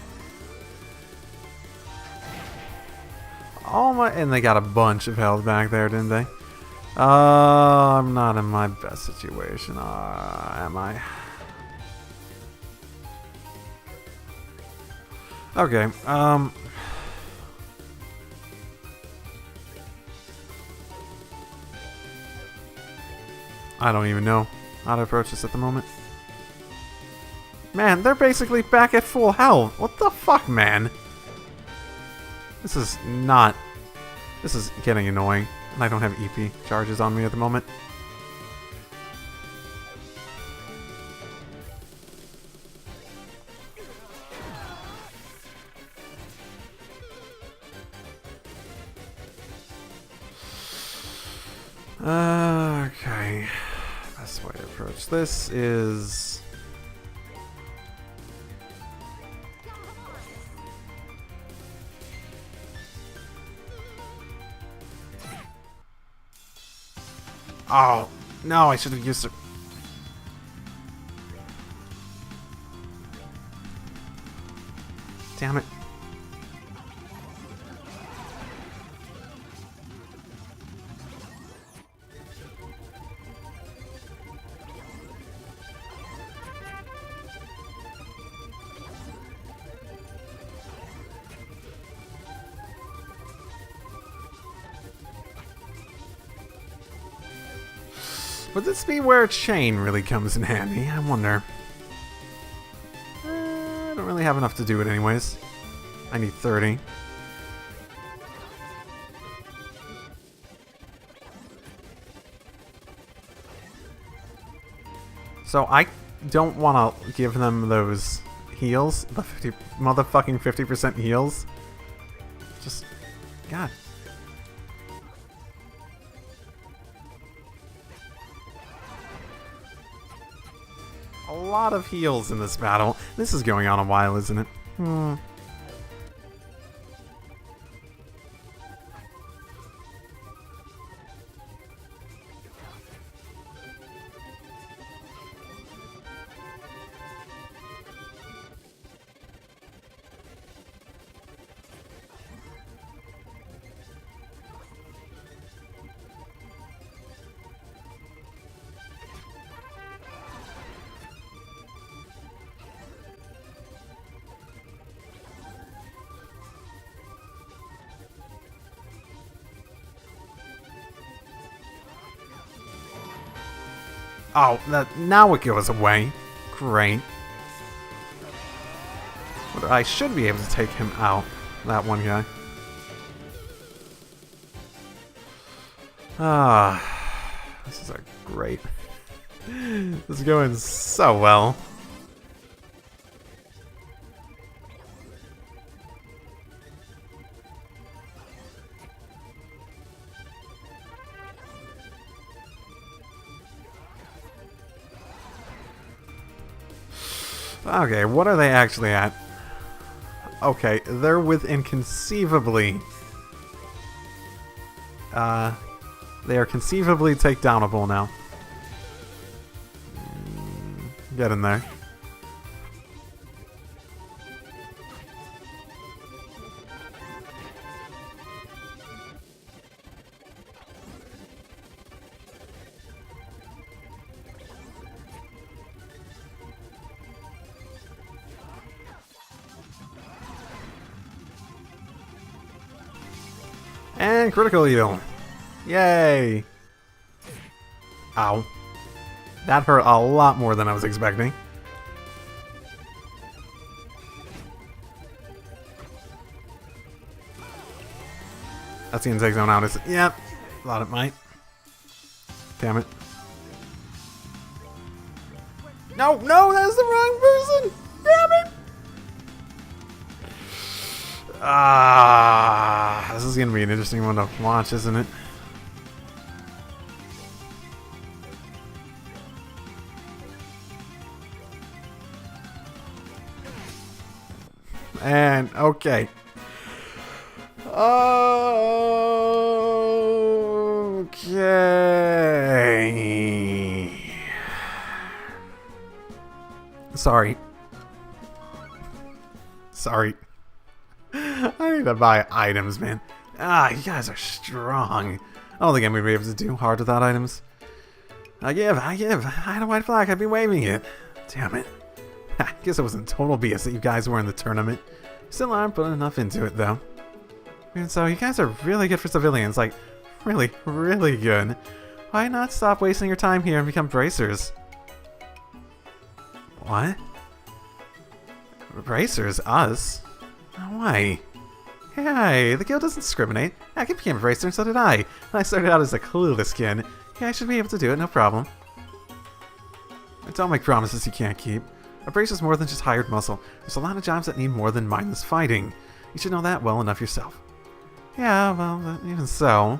Oh my, and they got a bunch of health back there, didn't they? I'm not in my best situation, am I? Okay, I don't even know how to approach this at the moment. Man, they're basically back at full health. What the fuck, man? This is not... This is getting annoying. And I don't have EP charges on me at the moment. Okay. Best way to approach this is... Oh, no, I should have used it. Damn it. Would this be where chain really comes in handy? I wonder. I don't really have enough to do it anyways. I need 30. So I don't want to give them those heals. The 50, motherfucking 50% heals. Just... God. A lot of heals in this battle. This is going on a while, isn't it? Oh, now it goes away. Great. But I should be able to take him out. That one guy. This is a great... This is going so well. Okay, what are they actually at? Okay, they're within conceivably... they are conceivably takedownable now. Get in there. And critical heal. Yay! Ow. That hurt a lot more than I was expecting. That's the insect zone out. Yep. Thought it might. Damn it. No, no, that's the wrong person! Damn it! This is gonna be an interesting one to watch, isn't it? And okay. Okay. Sorry. Sorry. I need to buy items, man. You guys are strong. I don't think I'm gonna be able to do hard without items. I give. I had a white flag, I'd be waving it. Damn it. I guess it wasn't total BS that you guys were in the tournament. Still aren't putting enough into it, though. And so, you guys are really good for civilians. Like, really, really good. Why not stop wasting your time here and become bracers? What? Bracers? Us? Why? Hey, the guild doesn't discriminate. I became a bracer and so did I. And I started out as a clueless kid. Yeah, I should be able to do it, no problem. Don't make promises you can't keep. A bracer is more than just hired muscle. There's a lot of jobs that need more than mindless fighting. You should know that well enough yourself. Yeah, well, but even so...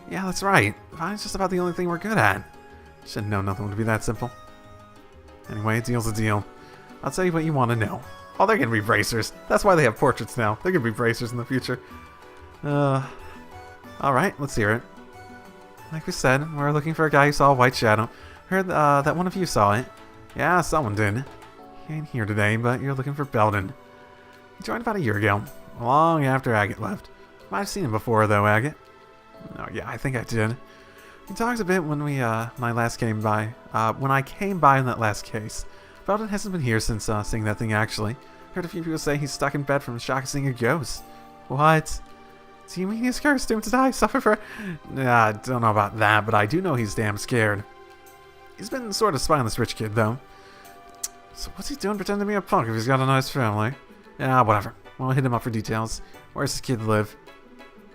Yeah, that's right. Fighting's just about the only thing we're good at. Should know nothing would be that simple. Anyway, a deal's a deal. I'll tell you what you want to know. Oh, they're gonna be bracers. That's why they have portraits now. They're gonna be bracers in the future. Alright, let's hear it. Like we said, we're looking for a guy who saw a white shadow. Heard that one of you saw it. Yeah, someone did. He ain't here today, but you're looking for Belden. He joined about a year ago, long after Agate left. Might have seen him before, though, Agate. Oh, yeah, I think I did. He talks a bit when when I last came by. When I came by in that last case. Belden hasn't been here since seeing that thing, actually. Heard a few people say he's stuck in bed from the shock of seeing a ghost. What? Do you mean he's cursed, doomed to die, suffer for... Nah, I don't know about that, but I do know he's damn scared. He's been sort of spying this rich kid, though. So what's he doing pretending to be a punk if he's got a nice family? Yeah, whatever. We'll hit him up for details. Where's this kid live?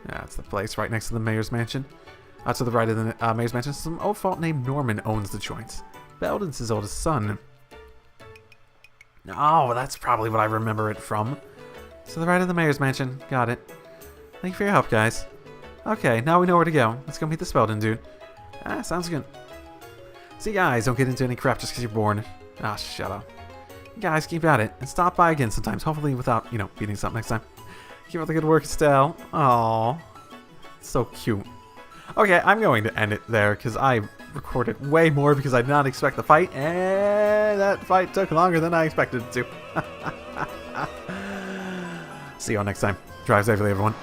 Yeah, it's the place right next to the mayor's mansion. To the right of the mayor's mansion, some old folk named Norman owns the joint. Belden's his oldest son. Oh, that's probably what I remember it from. To the right of the mayor's mansion. Got it. Thank you for your help, guys. Okay, now we know where to go. Let's go meet the Belden dude. Sounds good. See, guys, don't get into any crap just because you're bored. Shut up. Guys, keep at it. And stop by again sometimes. Hopefully without, beating us up next time. Keep up the good work, Estelle. Aww. So cute. Okay, I'm going to end it there because I recorded way more because I did not expect the fight. And that fight took longer than I expected it to. See you all next time. Drive safely, everyone.